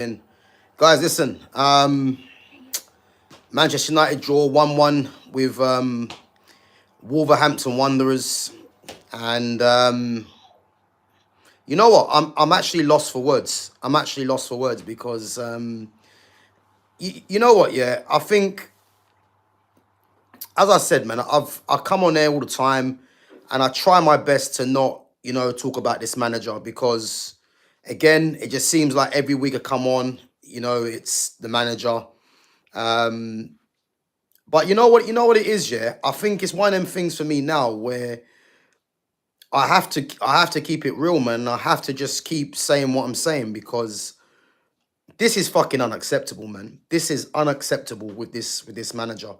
In. Guys, listen. Manchester United draw 1-1 with Wolverhampton Wanderers, and you know what? I'm actually lost for words. I'm actually lost for words because you know what? Yeah, I think, as I said, man, I come on there all the time, and I try my best to not talk about this manager because, again, it just seems like every week I come on, it's the manager. Um, But you know what it is, yeah. I think it's one of them things for me now where I have to keep it real, man. I have to just keep saying what I'm saying because this is fucking unacceptable, man. This is unacceptable with this manager.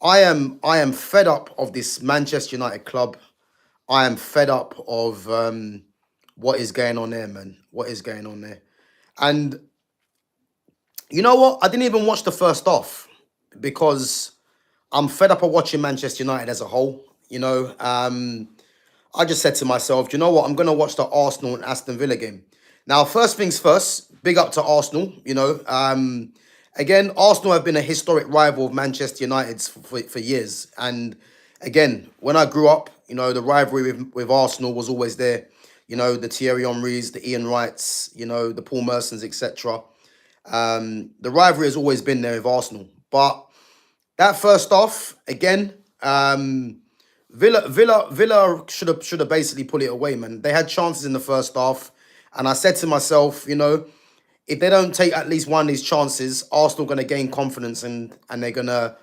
I am fed up of this Manchester United club. I am fed up of what is going on there, man. What is going on there? And you know what? I didn't even watch the first half because I'm fed up of watching Manchester United as a whole. I just said to myself, "Do you know what? I'm going to watch the Arsenal and Aston Villa game." Now, first things first, big up to Arsenal. Again, Arsenal have been a historic rival of Manchester United's for years. And again, when I grew up, the rivalry with Arsenal was always there. The Thierry Henrys, the Ian Wrights, the Paul Mersons, etc. The rivalry has always been there with Arsenal. But that first off, again, Villa should have basically put it away, man. They had chances in the first half, and I said to myself, if they don't take at least one of these chances, Arsenal gonna gain confidence and they're gonna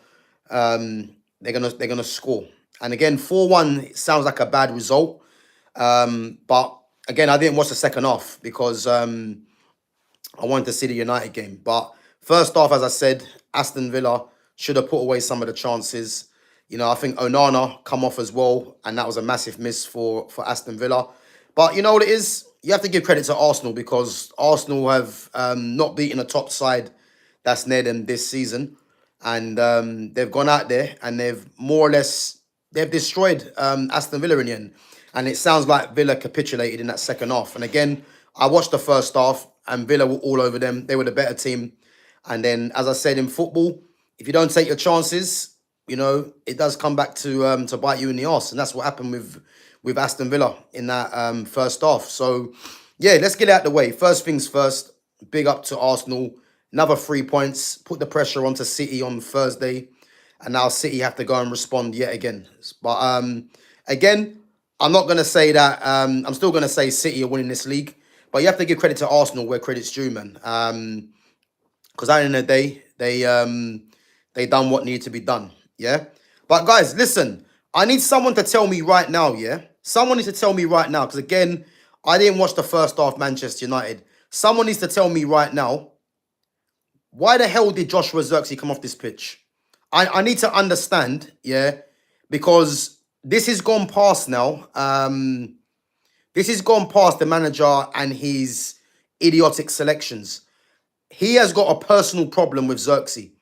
score. And again, 4-1 sounds like a bad result, but again, I didn't watch the second half because I wanted to see the United game. But first half, as I said, Aston Villa should have put away some of the chances. I think Onana come off as well, and that was a massive miss for Aston Villa. But you know what it is? You have to give credit to Arsenal because Arsenal have not beaten a top side that's near them this season. And they've gone out there and they've more or less they've destroyed Aston Villa in the end. And it sounds like Villa capitulated in that second half. And again, I watched the first half and Villa were all over them. They were the better team. And then, as I said, in football, if you don't take your chances, it does come back to bite you in the arse. And that's what happened with Aston Villa in that first half. So, yeah, let's get it out of the way. First things first, big up to Arsenal. Another 3 points. Put the pressure onto City on Thursday. And now City have to go and respond yet again. But, again, I'm not going to say that. I'm still going to say City are winning this league. But you have to give credit to Arsenal where credit's due, man. Because at the end of the day, they done what needed to be done. Yeah. But guys, listen, I need someone to tell me right now, yeah? Someone needs to tell me right now, because again, I didn't watch the first half Manchester United. Someone needs to tell me right now, why the hell did Joshua Zirkzee come off this pitch? I need to understand, yeah, because this has gone past now. This has gone past the manager and his idiotic selections. He has got a personal problem with Zirkzee.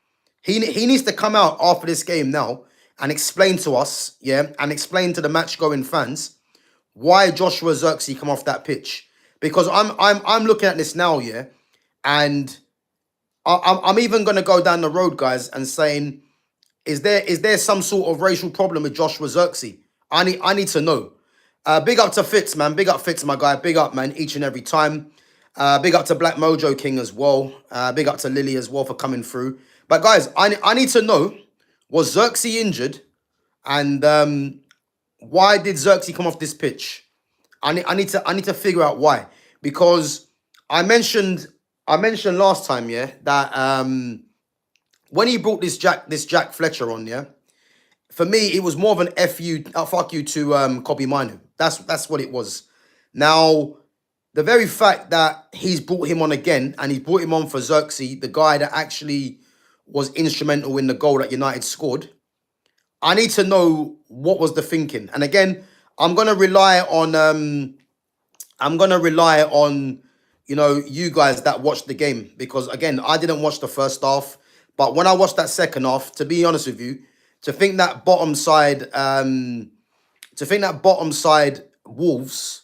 He needs to come out after this game now and explain to us, yeah, and explain to the match-going fans why Joshua Zirkzee come off that pitch. Because I'm looking at this now, yeah, and I'm even gonna go down the road, guys, and saying, is there some sort of racial problem with Joshua Zirkzee? I need to know. Big up to Fitz, man. Big up Fitz, my guy. Big up, man, each and every time. Big up to Black Mojo King as well. Big up to Lily as well for coming through. But guys, I need to know, was Zirkzee injured? And why did Zirkzee come off this pitch? I need to figure out why. Because I mentioned last time, yeah, that when he brought this Jack Fletcher on, yeah, for me it was more of an fuck you to Kobe Minu. That's what it was. Now, the very fact that he's brought him on again and he's brought him on for Zirkzee, the guy that actually was instrumental in the goal that United scored, I need to know what was the thinking. And again, I'm gonna rely on you guys that watched the game, because again, I didn't watch the first half, but when I watched that second half, to be honest with you, to think that bottom side Wolves,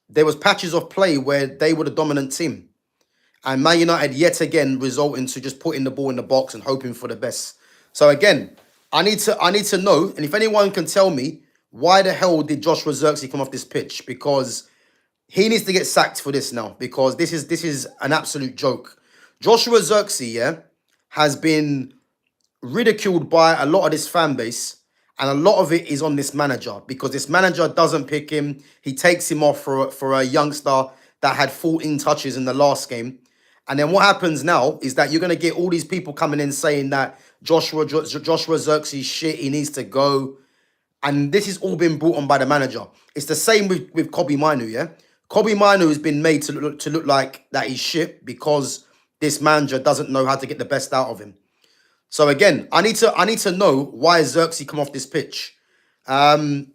there was patches of play where they were the dominant team. And Man United yet again resulting to just putting the ball in the box and hoping for the best. So again, I need to know, and if anyone can tell me why the hell did Joshua Zirkzee come off this pitch? Because he needs to get sacked for this now, because this is an absolute joke. Joshua Zirkzee, yeah, has been ridiculed by a lot of this fan base, and a lot of it is on this manager, because this manager doesn't pick him. He takes him off for a youngster that had 14 touches in the last game. And then what happens now is that you're going to get all these people coming in saying that Joshua Zirkzee shit, he needs to go. And this has all been brought on by the manager. It's the same with Kobe Manu, yeah? Kobe Manu has been made to look like that he's shit because this manager doesn't know how to get the best out of him. So again, I need to know why Zirkzee come off this pitch. Again,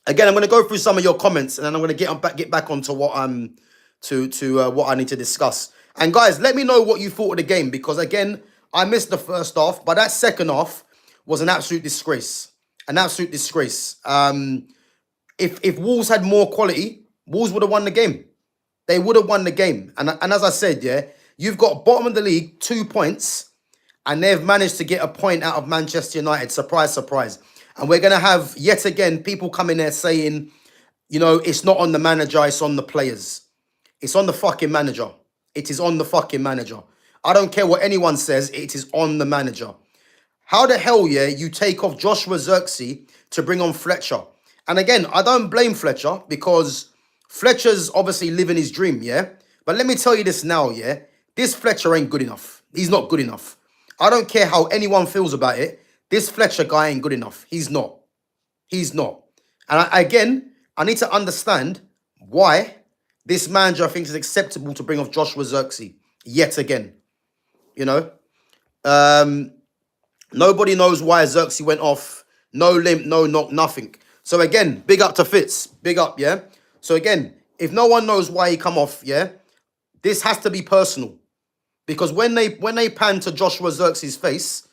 I'm going to go through some of your comments, and then I'm going to get back onto what what I need to discuss. And guys, let me know what you thought of the game, because again, I missed the first half, but that second half was an absolute disgrace. An absolute disgrace. If Wolves had more quality, Wolves would have won the game. They would have won the game. And as I said, yeah, you've got bottom of the league, 2 points, and they've managed to get a point out of Manchester United. Surprise, surprise. And we're going to have, yet again, people coming there saying, you know, it's not on the manager, it's on the players. It's on the fucking manager. It is on the fucking manager. I don't care what anyone says, it is on the manager. How the hell, yeah, you take off Joshua Zirkzee to bring on Fletcher? And again, I don't blame Fletcher, because Fletcher's obviously living his dream, yeah? But let me tell you this now, yeah? This Fletcher ain't good enough. He's not good enough. I don't care how anyone feels about it. This Fletcher guy ain't good enough. He's not. He's not. And again, I need to understand why this manager thinks it's acceptable to bring off Joshua Zirkzee yet again. You know? Nobody knows why Zirkzee went off. No limp, no knock, nothing. So again, big up to Fitz. Big up, yeah? So again, if no one knows why he come off, yeah? This has to be personal. Because when they pan to Joshua Zirkzee's face,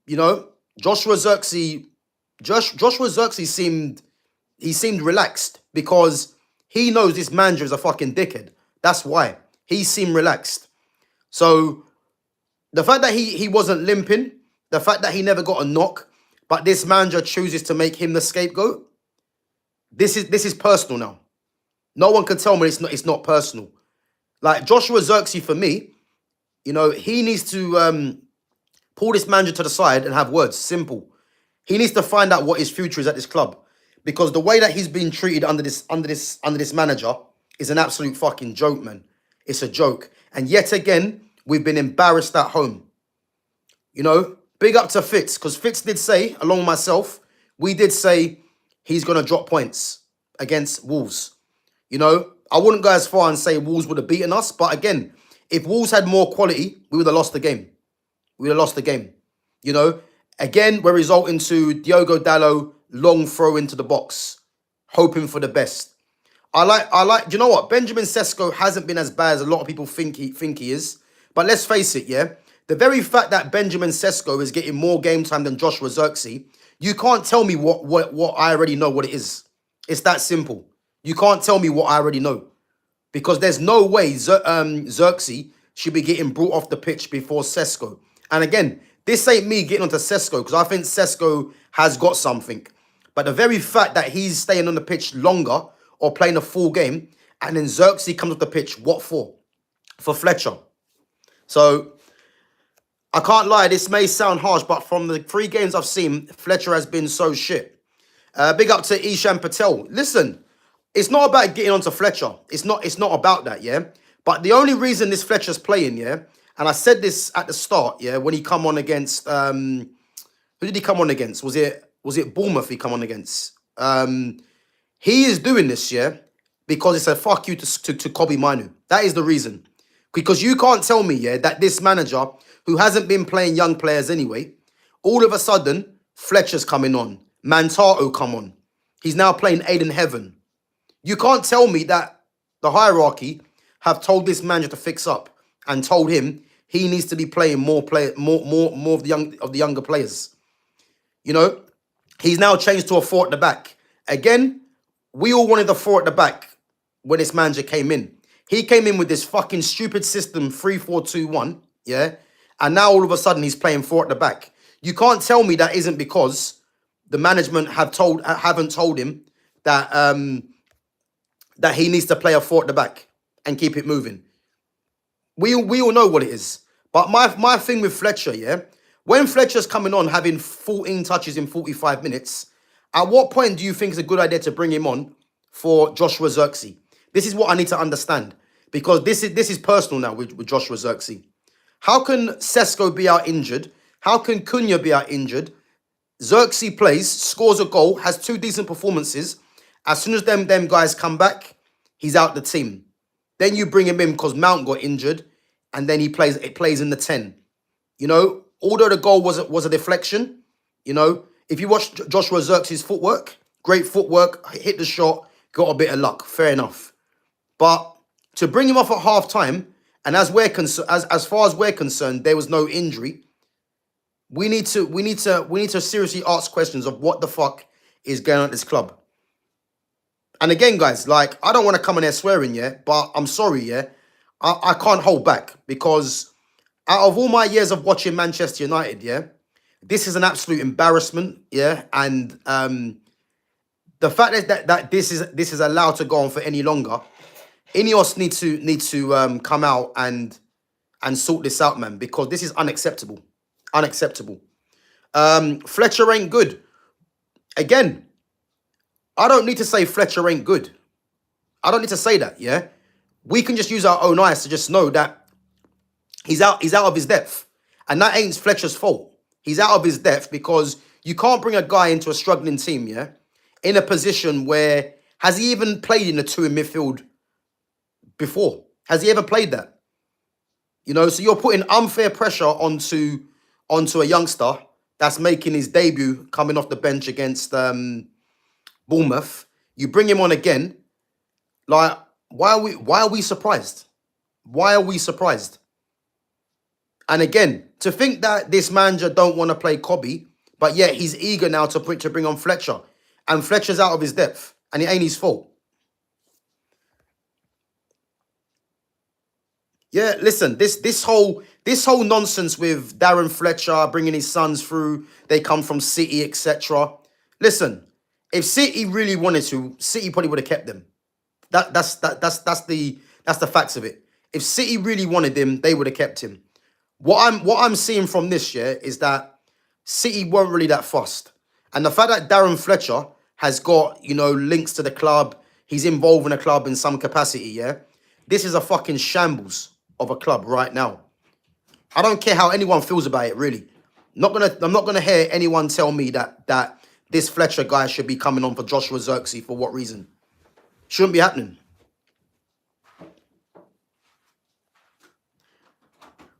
you know, Joshua Zirkzee seemed relaxed, because he knows this manager is a fucking dickhead. That's why. He seemed relaxed. So the fact that he wasn't limping, the fact that he never got a knock, but this manager chooses to make him the scapegoat, this is personal now. No one can tell me it's not personal. Like Joshua Zirkzee, for me, you know, he needs to pull this manager to the side and have words. Simple. He needs to find out what his future is at this club, because the way that he's been treated under this manager is an absolute fucking joke, man. It's a joke. And yet again, we've been embarrassed at home. You know, big up to Fitz, because Fitz did say, along with myself, we did say he's going to drop points against Wolves. You know, I wouldn't go as far and say Wolves would have beaten us, but again, if Wolves had more quality, we would have lost the game. We would have lost the game. You know, again, we're resulting to Diogo Dalot long throw into the box, hoping for the best. I like. Do you know what? Benjamin Sesko hasn't been as bad as a lot of people think he is. But let's face it, yeah. The very fact that Benjamin Sesko is getting more game time than Joshua Zirkzee, you can't tell me what I already know what it is. It's that simple. You can't tell me what I already know, because there's no way Zirkzee should be getting brought off the pitch before Sesko. And again, this ain't me getting onto Sesko, because I think Sesko has got something. But the very fact that he's staying on the pitch longer or playing a full game, and then Zirkzee comes off the pitch, what for? For Fletcher. So I can't lie, this may sound harsh, but from the 3 games I've seen, Fletcher has been so shit. Big up to Ishan Patel. Listen, it's not about getting onto Fletcher. It's not about that, yeah? But the only reason this Fletcher's playing, yeah, and I said this at the start, yeah, when he come on against, who did he come on against? Was it Bournemouth he come on against? He is doing this, yeah, because it's a fuck you to Kobe Manu. That is the reason. Because you can't tell me, yeah, that this manager, who hasn't been playing young players anyway, all of a sudden, Fletcher's coming on. Mantato come on. He's now playing Aiden Heaven. You can't tell me that the hierarchy have told this manager to fix up and told him he needs to be playing more of the younger players. You know, he's now changed to a 4 at the back. Again, we all wanted the 4 at the back when this manager came in. He came in with this fucking stupid system 3-4-2-1, yeah? And now all of a sudden he's playing four at the back. You can't tell me that isn't because the management haven't told him that that he needs to play a four at the back and keep it moving. We all know what it is. But my thing with Fletcher, yeah, when Fletcher's coming on having 14 touches in 45 minutes, at what point do you think it's a good idea to bring him on for Joshua Zirkzee? This is what I need to understand, because this is personal now with Joshua Zirkzee. How can Sesko be out injured? How can Cunha be out injured? Zirkzee plays, scores a goal, has two decent performances. As soon as them guys come back, he's out the team. Then you bring him in because Mount got injured, and then it plays in the 10. You know, although the goal was a deflection, you know, if you watch Joshua Zirkzee's footwork, great footwork, hit the shot, got a bit of luck, fair enough. But to bring him off at half time, and as far as we're concerned, there was no injury. We need to seriously ask questions of what the fuck is going on at this club. And again, guys, like, I don't want to come in there swearing, yeah, but I'm sorry, yeah. I can't hold back, because out of all my years of watching Manchester United, yeah, this is an absolute embarrassment, yeah. And the fact that this is allowed to go on for any longer, Ineos need to come out and sort this out, man, because this is unacceptable. Unacceptable. Fletcher ain't good. Again, I don't need to say Fletcher ain't good. I don't need to say that, yeah? We can just use our own eyes to just know that he's out of his depth. And that ain't Fletcher's fault. He's out of his depth because you can't bring a guy into a struggling team, yeah, in a position where... Has he even played in the two in midfield before? Has he ever played that? You know, so you're putting unfair pressure onto a youngster that's making his debut coming off the bench against Bournemouth. You bring him on again. Like, why are we surprised? Why are we surprised? And again, to think that this manager don't want to play Cobby, but yet he's eager now to bring on Fletcher. And Fletcher's out of his depth. And it ain't his fault. Yeah, listen, this whole nonsense with Darren Fletcher bringing his sons through, they come from City, etc. Listen, if City really wanted to, City probably would have kept them. That's the facts of it. If City really wanted him, they would have kept him. What I'm seeing from this year is that City weren't really that fussed, and the fact that Darren Fletcher has got, you know, links to the club, he's involved in the club in some capacity. Yeah, this is a fucking shambles of a club right now. I don't care how anyone feels about it, really. I'm not gonna hear anyone tell me that this Fletcher guy should be coming on for Joshua Zirkzee for what reason. Shouldn't be happening.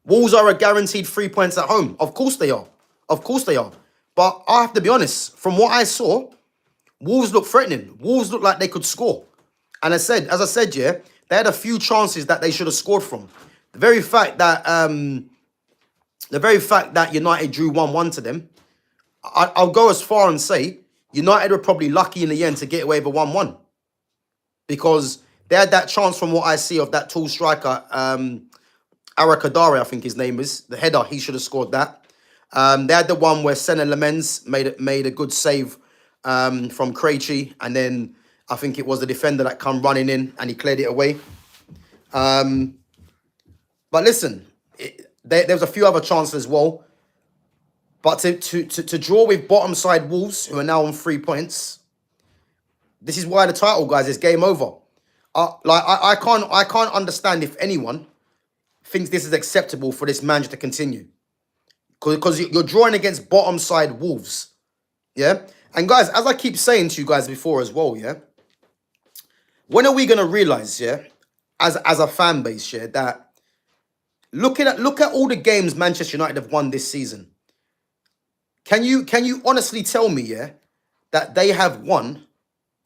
Wolves are a guaranteed 3 points at home. Of course they are. Of course they are. But I have to be honest, from what I saw, Wolves look threatening. Wolves look like they could score. And as I said, yeah, they had a few chances that they should have scored from. The very fact that United drew 1-1 to them, I'll go as far and say United were probably lucky in the end to get away with a 1-1. Because they had that chance from what I see of that tall striker, Arakadare, I think his name is. The header, he should have scored that. They had the one where Senna Lamens made a good save from Krejci, and then I think it was the defender that come running in and he cleared it away. But listen, there was a few other chances as well. But to draw with bottom side Wolves, who are now on 3 points, this is why the title, guys, is game over. I can't understand if anyone thinks this is acceptable for this manager to continue. Because you're drawing against bottom side Wolves. Yeah? And guys, as I keep saying to you guys before as well, yeah? When are we going to realize, yeah, as a fan base, yeah, that look at all the games Manchester United have won this season. Can you honestly tell me, yeah, that they have won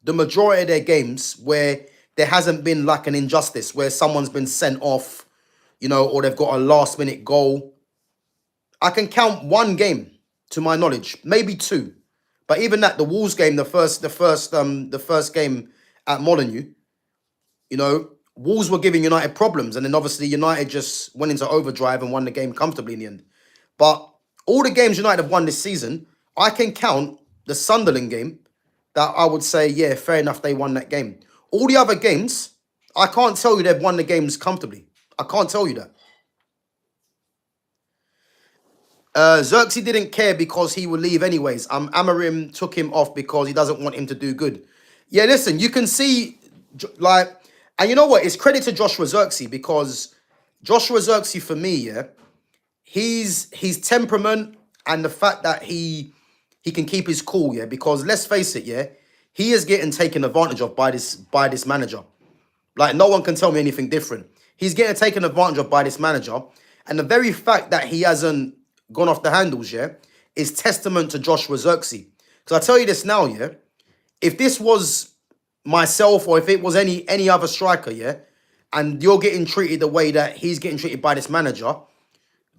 the majority of their games where there hasn't been like an injustice, where someone's been sent off, you know, or they've got a last minute goal? I can count one game to my knowledge, maybe two. But even that, the Wolves game, the first game at Molineux, you know, Wolves were giving United problems, and then obviously United just went into overdrive and won the game comfortably in the end. But all the games United have won this season, I can count the Sunderland game that I would say, yeah, fair enough, they won that game. All the other games, I can't tell you they've won the games comfortably. I can't tell you that. Xerxes didn't care because he would leave anyways. Amorim took him off because he doesn't want him to do good. Yeah, listen, you can see, like, and you know what? It's credit to Joshua Xerxes because Joshua Xerxes, for me, yeah, his temperament and the fact that he can keep his cool, yeah, because let's face it, yeah, he is getting taken advantage of by this manager. Like, no one can tell me anything different. He's getting taken advantage of by this manager. And the very fact that he hasn't gone off the handles, yeah, is testament to Joshua Xerxes. Because I tell you this now, yeah, if this was myself or if it was any other striker, yeah, and you're getting treated the way that he's getting treated by this manager,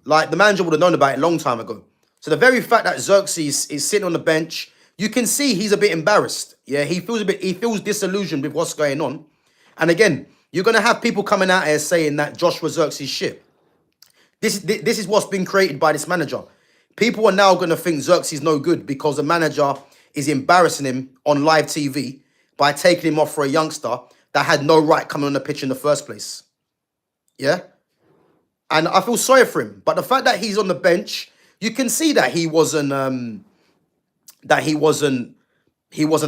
like, the manager would have known about it a long time ago. So the very fact that Xerxes is sitting on the bench, you can see he's a bit embarrassed. Yeah, he feels disillusioned with what's going on. And again, you're going to have people coming out here saying that Joshua Xerxes shit. This is what's been created by this manager. People are now going to think Xerxes no good because the manager is embarrassing him on live TV by taking him off for a youngster that had no right coming on the pitch in the first place. Yeah? And I feel sorry for him. But the fact that he's on the bench, you can see that he wasn't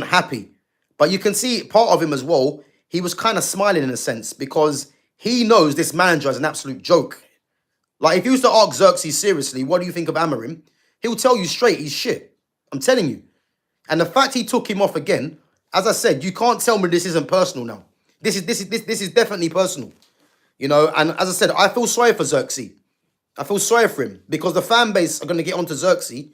happy. But you can see part of him as well. He was kind of smiling in a sense because he knows this manager is an absolute joke. Like, if you used to ask Xerxes seriously, what do you think of Amorim? He'll tell you straight, he's shit. I'm telling you. And the fact he took him off again, as I said, you can't tell me this isn't personal now. This is definitely personal. You know, and as I said, I feel sorry for Xerxes. I feel sorry for him because the fan base are going to get onto Xerxes.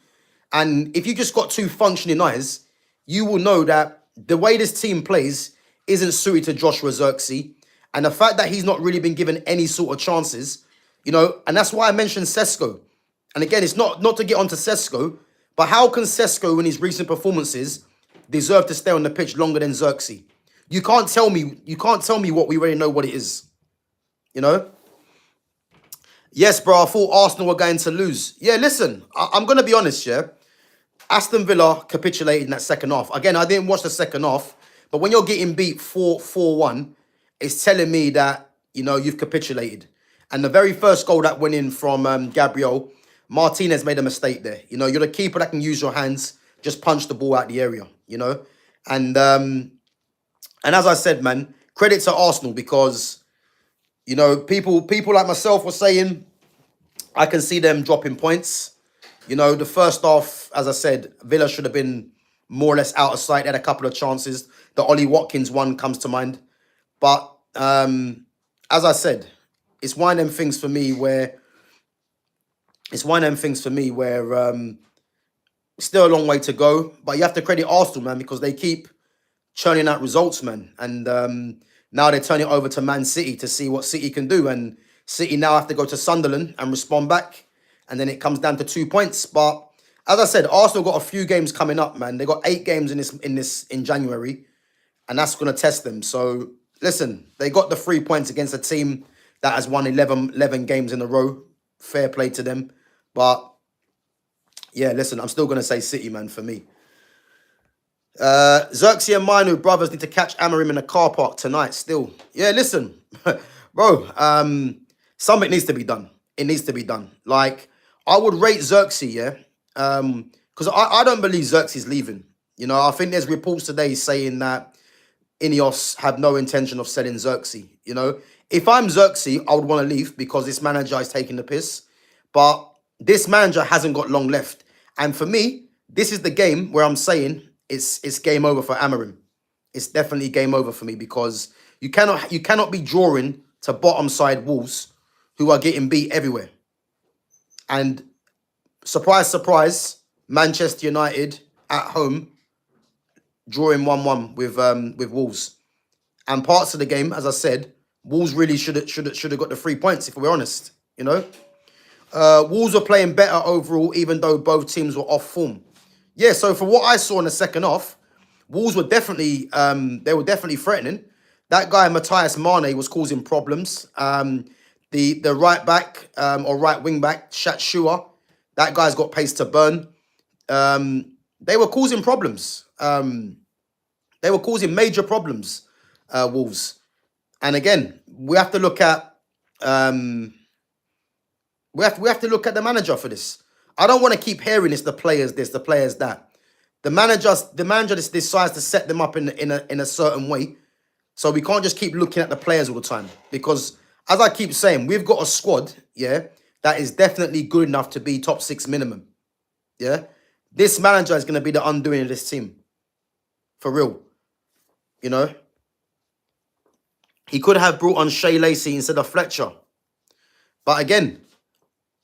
And if you just got two functioning eyes, you will know that the way this team plays isn't suited to Joshua Xerxes. And the fact that he's not really been given any sort of chances, you know, and that's why I mentioned Sesko. And again, it's not to get onto Sesko, but how can Sesko in his recent performances deserve to stay on the pitch longer than Xerxes? You can't tell me what we already know what it is. You know? Yes, bro, I thought Arsenal were going to lose. Yeah, listen, I'm going to be honest, yeah. Aston Villa capitulated in that second half. Again, I didn't watch the second half, but when you're getting beat 4-1, it's telling me that, you know, you've capitulated. And the very first goal that went in from Gabriel, Martinez made a mistake there. You know, you're the keeper that can use your hands, just punch the ball out the area, you know. And as I said, man, credit to Arsenal because, you know, people like myself were saying, I can see them dropping points. You know, the first half, as I said, Villa should have been more or less out of sight. They had a couple of chances. The Ollie Watkins one comes to mind. But as I said, it's one of them things for me where still a long way to go. But you have to credit Arsenal, man, because they keep churning out results, man. And now they turn it over to Man City to see what City can do. And City now have to go to Sunderland and respond back. And then it comes down to 2 points. But as I said, Arsenal got a few games coming up, man. They got 8 games in January. And that's going to test them. So, listen, they got the 3 points against a team that has won 11 games in a row. Fair play to them. But, yeah, listen, I'm still going to say City, man, for me. Xerxes and Manu brothers need to catch Amorim in a car park tonight still. Yeah, listen, bro, something needs to be done. It needs to be done. Like, I would rate Xerxes, yeah, because I don't believe Xerxes is leaving. You know, I think there's reports today saying that Ineos have no intention of selling Xerxes. You know, if I'm Xerxes, I would want to leave because this manager is taking the piss. But this manager hasn't got long left. And for me, this is the game where I'm saying it's game over for Amorim. It's definitely game over for me because you cannot be drawing to bottom side Wolves who are getting beat everywhere. And surprise, surprise, Manchester United at home drawing 1-1 with Wolves. And parts of the game, as I said, Wolves really should have got the 3 points, if we're honest, you know. Wolves were playing better overall, even though both teams were off form. Yeah, so for what I saw in the second half, Wolves were definitely threatening. That guy, Matthias Mane, was causing problems. The right back or right wing back, Shatshua, that guy's got pace to burn. They were causing problems. They were causing major problems, Wolves. And again, we have to look at we have to look at the manager for this. I don't want to keep hearing this, the players this, the players that. The manager just decides to set them up in a certain way. So we can't just keep looking at the players all the time. Because as I keep saying, we've got a squad, yeah, that is definitely good enough to be top 6 minimum. Yeah. This manager is going to be the undoing of this team. For real. You know? He could have brought on Shea Lacey instead of Fletcher. But again,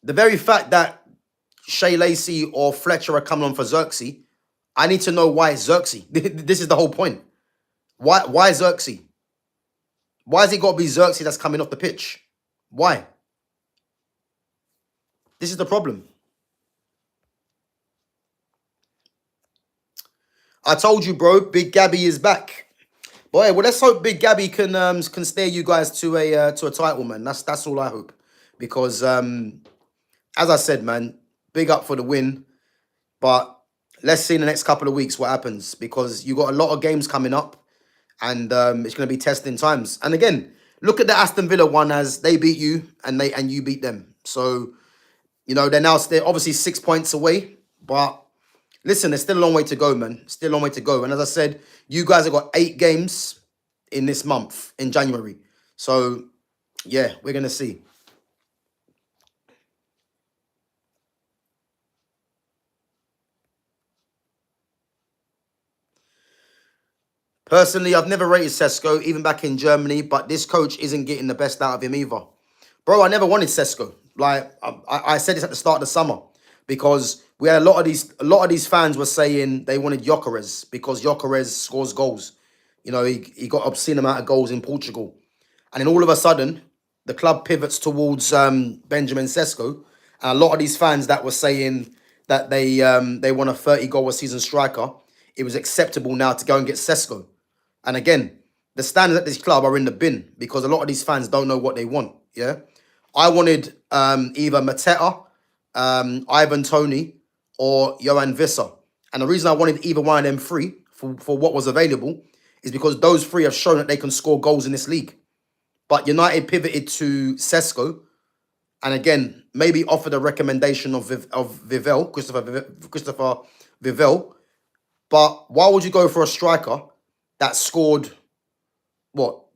the very fact that Shea Lacey or Fletcher are coming on for Xerxes, I need to know why it's Xerxes. This is the whole point. Why Xerxes? Why has it got to be Xerxes that's coming off the pitch? Why? This is the problem. I told you, bro, Big Gabby is back. Boy, well, let's hope Big Gabby can steer you guys to a title, man. That's all I hope. Because as I said, man, big up for the win. But let's see in the next couple of weeks what happens. Because you got a lot of games coming up. And it's going to be testing times. And again, look at the Aston Villa one as they beat you and you beat them. So, you know, they're obviously 6 points away. But listen, there's still a long way to go, man. Still a long way to go. And as I said, you guys have got 8 games in this month, in January. So, yeah, we're going to see. Personally, I've never rated Sesko, even back in Germany, but this coach isn't getting the best out of him either. Bro, I never wanted Sesko. Like, I said this at the start of the summer, because we had a lot of these fans were saying they wanted Gyökeres because Gyökeres scores goals. You know, he got obscene amount of goals in Portugal. And then all of a sudden, the club pivots towards Benjamin Sesko. And a lot of these fans that were saying that they want a 30-goal-a-season striker, it was acceptable now to go and get Sesko. And again, the standards at this club are in the bin because a lot of these fans don't know what they want, yeah? I wanted either Mateta, Ivan Toney, or Johan Visser. And the reason I wanted either one of them three for what was available is because those three have shown that they can score goals in this league. But United pivoted to Sesko, and again, maybe offered a recommendation of Vivell, Christopher Vivell. But why would you go for a striker that scored,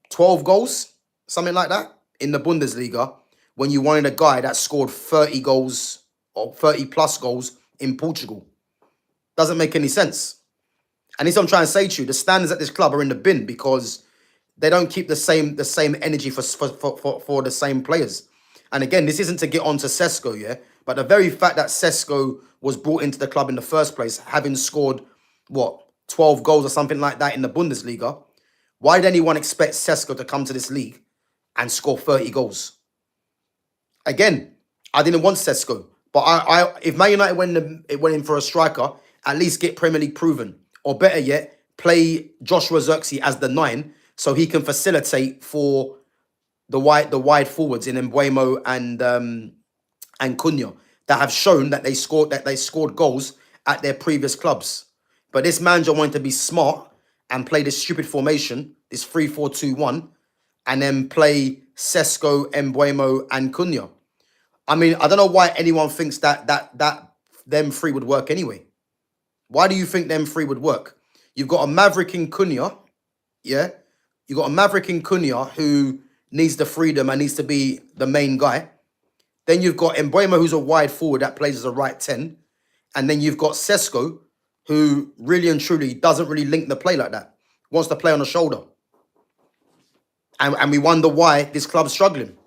12 goals? Something like that in the Bundesliga when you wanted a guy that scored 30 goals or 30 plus goals in Portugal? Doesn't make any sense. And this is what I'm trying to say to you. The standards at this club are in the bin because they don't keep the same energy for the same players. And again, this isn't to get on to Sesko, yeah? But the very fact that Sesko was brought into the club in the first place, having scored 12 goals or something like that in the Bundesliga, why did anyone expect Sesko to come to this league and score 30 goals? Again, I didn't want Sesko, but if Man United went in for a striker, at least get Premier League proven, or better yet, play Joshua Xerxes as the 9 so he can facilitate for the wide forwards in Mbuemo and Cunha that have shown that they scored goals at their previous clubs. But this manager wanted to be smart and play this stupid formation, this 3-4-2-1, and then play Sesko, Mbuemo, and Cunha. I mean, I don't know why anyone thinks that them three would work anyway. Why do you think them three would work? You've got a maverick in Cunha, yeah? You've got a maverick in Cunha who needs the freedom and needs to be the main guy. Then you've got Mbuemo, who's a wide forward that plays as a right 10. And then you've got Sesko, who really and truly doesn't really link the play like that. Wants to play on the shoulder. And we wonder why this club's struggling.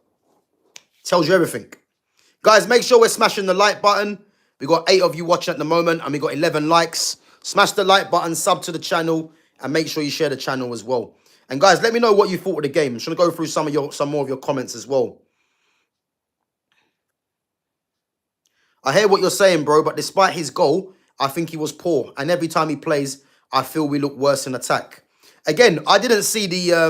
Tells you everything. Guys, make sure we're smashing the like button. We got 8 of you watching at the moment, and we got 11 likes. Smash the like button, sub to the channel, and make sure you share the channel as well. And guys, let me know what you thought of the game. I'm just gonna go through some more of your comments as well. I hear what you're saying, bro, but despite his goal, I think he was poor. And every time he plays, I feel we look worse in attack. Again, I didn't see the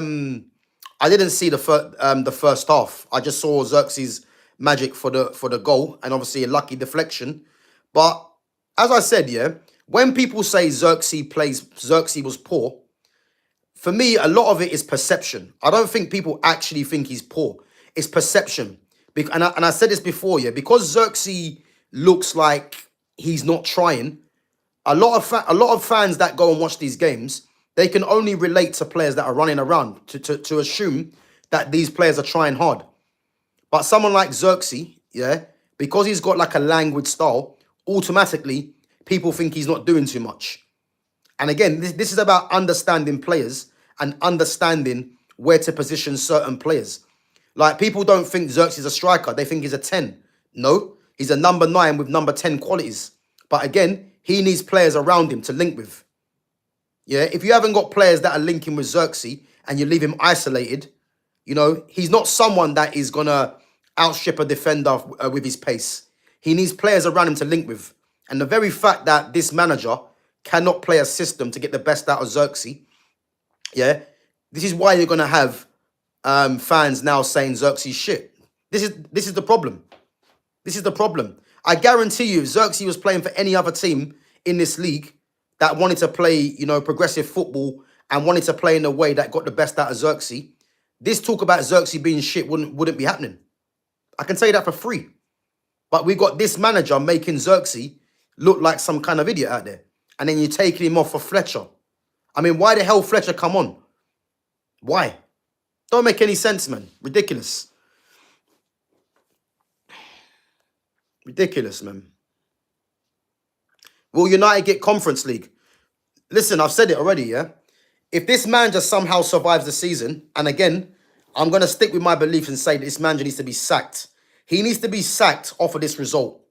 first half. I just saw Xerxes' magic for the goal, and obviously a lucky deflection. But as I said, yeah, when people say Xerxes was poor, for me, a lot of it is perception. I don't think people actually think he's poor. It's perception. And I said this before, yeah, because Xerxes looks like he's not trying. A lot of fans that go and watch these games, they can only relate to players that are running around to assume that these players are trying hard. But someone like Xerxes, yeah, because he's got like a languid style, automatically people think he's not doing too much. And again, this is about understanding players and understanding where to position certain players. Like, people don't think Xerxes is a striker. They think he's a 10. No, he's a number 9 with number 10 qualities. But again, he needs players around him to link with. Yeah, if you haven't got players that are linking with Xerxes and you leave him isolated, you know, he's not someone that is going to outstrip a defender with his pace. He needs players around him to link with. And the very fact that this manager cannot play a system to get the best out of Xerxes, yeah, this is why you're going to have fans now saying Xerxes shit. This is the problem. This is the problem. I guarantee you, if Xerxes was playing for any other team in this league that wanted to play, you know, progressive football and wanted to play in a way that got the best out of Xerxes, this talk about Xerxes being shit wouldn't be happening. I can tell you that for free. But we got this manager making Xerxes look like some kind of idiot out there. And then you're taking him off for Fletcher. I mean, why the hell Fletcher come on? Why? Don't make any sense, man. Ridiculous. Ridiculous, man. Will United get Conference League? Listen, I've said it already, yeah? If this manager somehow survives the season, and again, I'm going to stick with my belief and say that this manager needs to be sacked. He needs to be sacked off of this result.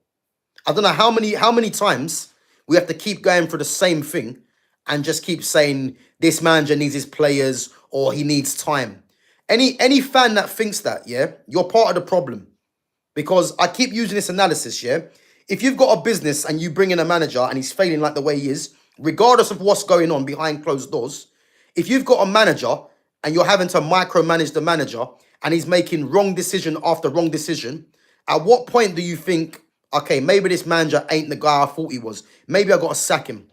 I don't know how many times we have to keep going for the same thing and just keep saying this manager needs his players or he needs time. Any fan that thinks that, yeah, you're part of the problem. Because I keep using this analysis, yeah? If you've got a business and you bring in a manager and he's failing like the way he is, regardless of what's going on behind closed doors, if you've got a manager and you're having to micromanage the manager and he's making wrong decision after wrong decision, at what point do you think, okay, maybe this manager ain't the guy I thought he was. Maybe I got to sack him.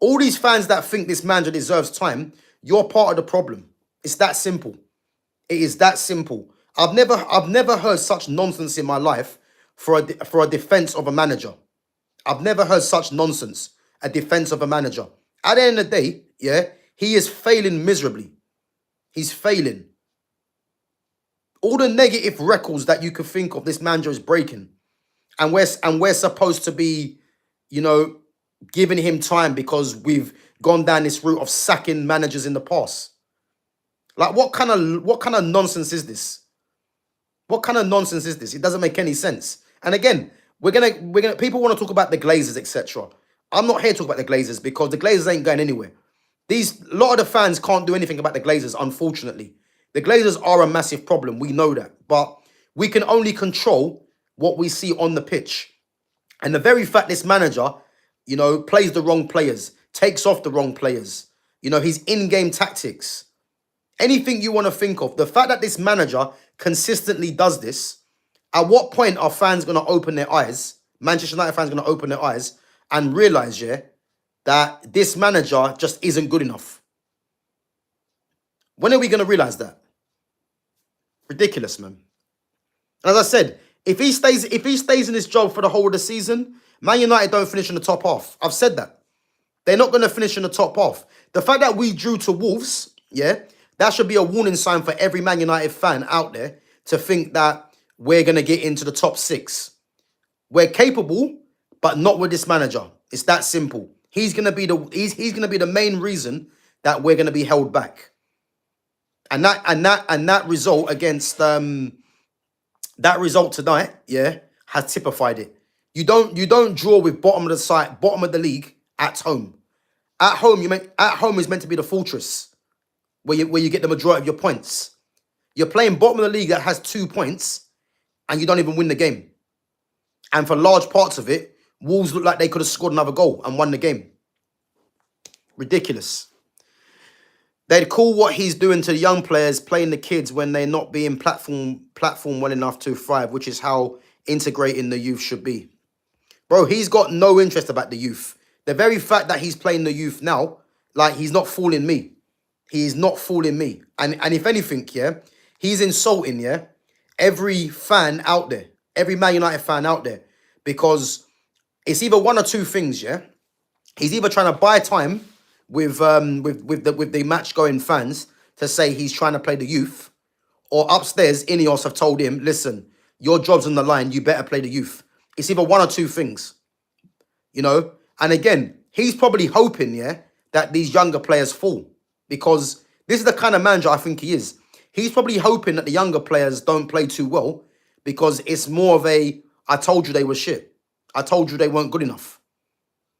All these fans that think this manager deserves time, you're part of the problem. It's that simple. It is that simple. I've never heard such nonsense in my life for a defense of a manager. I've never heard such nonsense, a defense of a manager. At the end of the day, yeah, he is failing miserably. He's failing. All the negative records that you could think of, this manager is breaking. And we're supposed to be, you know, giving him time because we've gone down this route of sacking managers in the past. Like, what kind of nonsense is this? What kind of nonsense is this? It doesn't make any sense. And again, we're gonna people want to talk about the Glazers, etc. I'm not here to talk about the Glazers because the Glazers ain't going anywhere. A lot of the fans can't do anything about the Glazers, unfortunately. The Glazers are a massive problem. We know that. But we can only control what we see on the pitch. And the very fact this manager, you know, plays the wrong players, takes off the wrong players, you know, his in-game tactics, anything you want to think of, the fact that this manager consistently does this, at what point are fans going to open their eyes, Manchester United fans going to open their eyes and realise, yeah, that this manager just isn't good enough? When are we going to realise that? Ridiculous, man. And as I said, if he stays in this job for the whole of the season, Man United don't finish in the top half. I've said that. They're not going to finish in the top half. The fact that we drew to Wolves, yeah, that should be a warning sign for every Man United fan out there to think that we're going to get into the top 6. We're capable, but not with this manager. It's that simple. He's going to be the main reason that we're going to be held back. And that result against that result tonight, yeah, has typified it. You don't draw with bottom of the side, bottom of the league at home. At home is meant to be the fortress where you get the majority of your points. You're playing bottom of the league that has 2 points and you don't even win the game. And for large parts of it, Wolves look like they could have scored another goal and won the game. Ridiculous. They'd call what he's doing to the young players playing the kids when they're not being platform well enough to thrive, which is how integrating the youth should be. Bro, he's got no interest about the youth. The very fact that he's playing the youth now, like, he's not fooling me. He is not fooling me. And if anything, yeah, he's insulting, yeah, every fan out there, every Man United fan out there, because it's either one or two things, yeah. He's either trying to buy time with the match going fans to say he's trying to play the youth, or upstairs Ineos have told him, listen, your job's on the line, you better play the youth. It's either one or two things, you know. And again, he's probably hoping, yeah, that these younger players fall, because this is the kind of manager I think he is. He's probably hoping that the younger players don't play too well, because it's more of a, I told you they were shit. I told you they weren't good enough.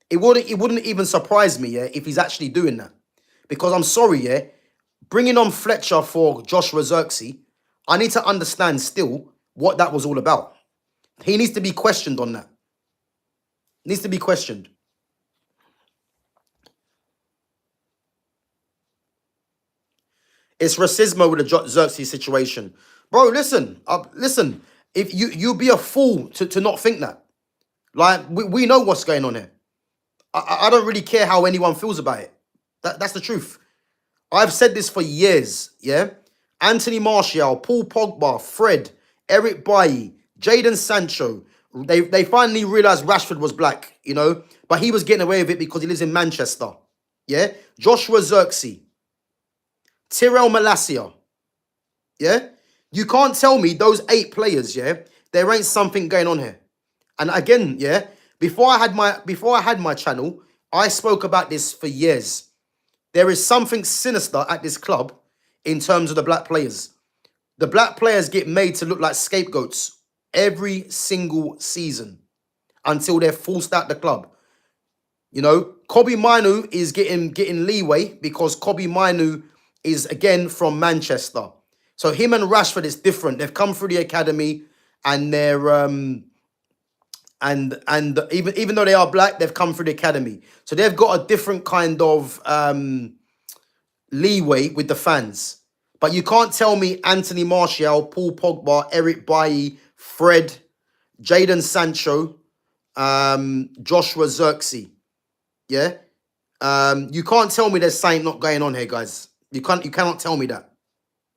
It wouldn't even surprise me, yeah, if he's actually doing that. Because I'm sorry, yeah, bringing on Fletcher for Joshua Zirkzee, I need to understand still what that was all about. He needs to be questioned on that. Needs to be questioned. It's racismo with the Xerxes situation. Bro, listen. Listen. If you'll be a fool to not think that. Like, we know what's going on here. I don't really care how anyone feels about it. That's the truth. I've said this for years, yeah? Anthony Martial, Paul Pogba, Fred, Eric Bailly, Jadon Sancho. They finally realised Rashford was black, you know? But he was getting away with it because he lives in Manchester, yeah? Joshua Zirkzee, Tyrell Malacia, yeah? You can't tell me those 8 players, yeah, there ain't something going on here. And again, yeah, before I had my channel, I spoke about this for years. There is something sinister at this club in terms of the black players. The black players get made to look like scapegoats every single season until they're forced out the club. You know, Kobe Minu is getting leeway because Kobe Minu is, again, from Manchester. So him and Rashford is different. They've come through the academy, and they're and even though they are black, they've come through the academy. So they've got a different kind of leeway with the fans. But you can't tell me Anthony Martial, Paul Pogba, Eric Bailly, Fred, Jadon Sancho, Joshua Zirkzee. Yeah? You can't tell me there's something not going on here, guys. You cannot tell me that.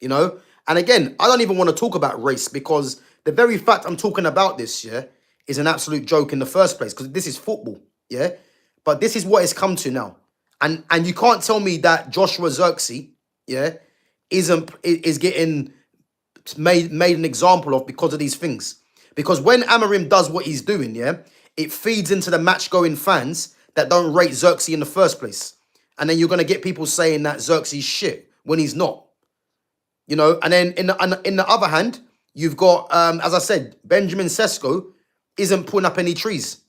You know? And again, I don't even want to talk about race, because the very fact I'm talking about this, yeah, is an absolute joke in the first place, because this is football, yeah? But this is what it's come to now. And you can't tell me that Joshua Zirkzee, yeah, is getting made an example of because of these things. Because when Amorim does what he's doing, yeah, it feeds into the match-going fans that don't rate Zirkzee in the first place. And then you're going to get people saying that Xerxes shit when he's not. You know, and then in the other hand, you've got, as I said, Benjamin Sesko isn't putting up any trees.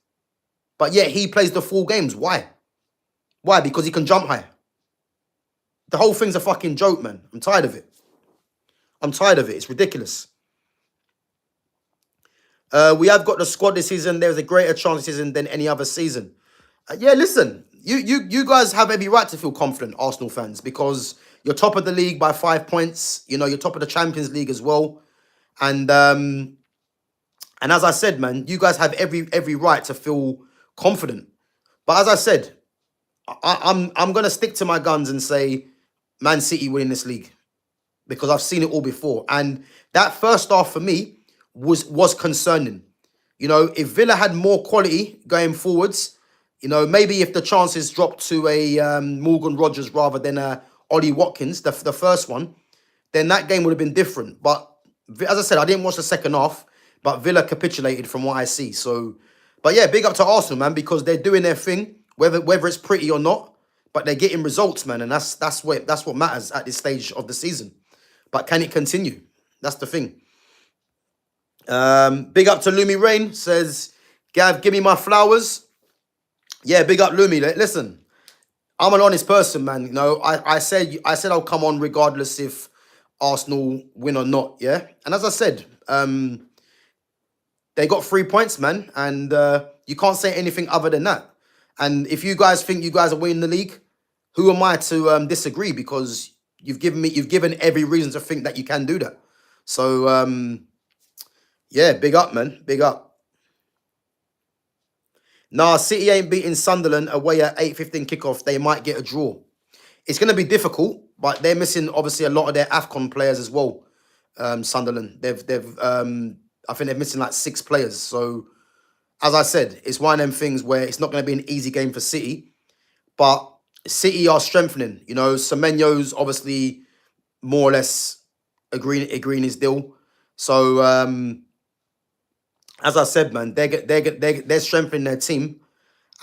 But yet he plays the full games. Why? Why? Because he can jump high. The whole thing's a fucking joke, man. I'm tired of it. I'm tired of it. It's ridiculous. We have got the squad this season. There's a greater chance this season than any other season. Yeah, listen. You guys have every right to feel confident, Arsenal fans, because you're top of the league by 5 points. You know, you're top of the Champions League as well. And as I said, man, you guys have every right to feel confident. But as I said, I'm gonna stick to my guns and say Man City winning this league, because I've seen it all before. And that first half for me was concerning. You know, if Villa had more quality going forwards, you know, maybe if the chances dropped to a Morgan Rogers rather than a Ollie Watkins, the first one, then that game would have been different. But as I said, I didn't watch the second half, but Villa capitulated from what I see. So, but yeah, big up to Arsenal, man, because they're doing their thing, whether it's pretty or not, but they're getting results, man, and that's what matters at this stage of the season. But can it continue? That's the thing. Big up to Lumi Rain, says, Gav, give me my flowers. Yeah, big up Lumi. Listen, I'm an honest person, man. You know, I said I'll come on regardless if Arsenal win or not, yeah? And as I said, they got 3 points, man, and you can't say anything other than that. And if you guys think you guys are winning the league, who am I to disagree? Because you've given every reason to think that you can do that. So yeah, big up, man, big up. Nah, City ain't beating Sunderland away at 8:15 kickoff. They might get a draw. It's going to be difficult, but they're missing obviously a lot of their AFCON players as well. Sunderland, I think they're missing like 6 players. So as I said, it's one of them things where it's not going to be an easy game for City, but City are strengthening. You know, Semenyo's obviously more or less agreeing his deal. So as I said, man, they're strengthening their team,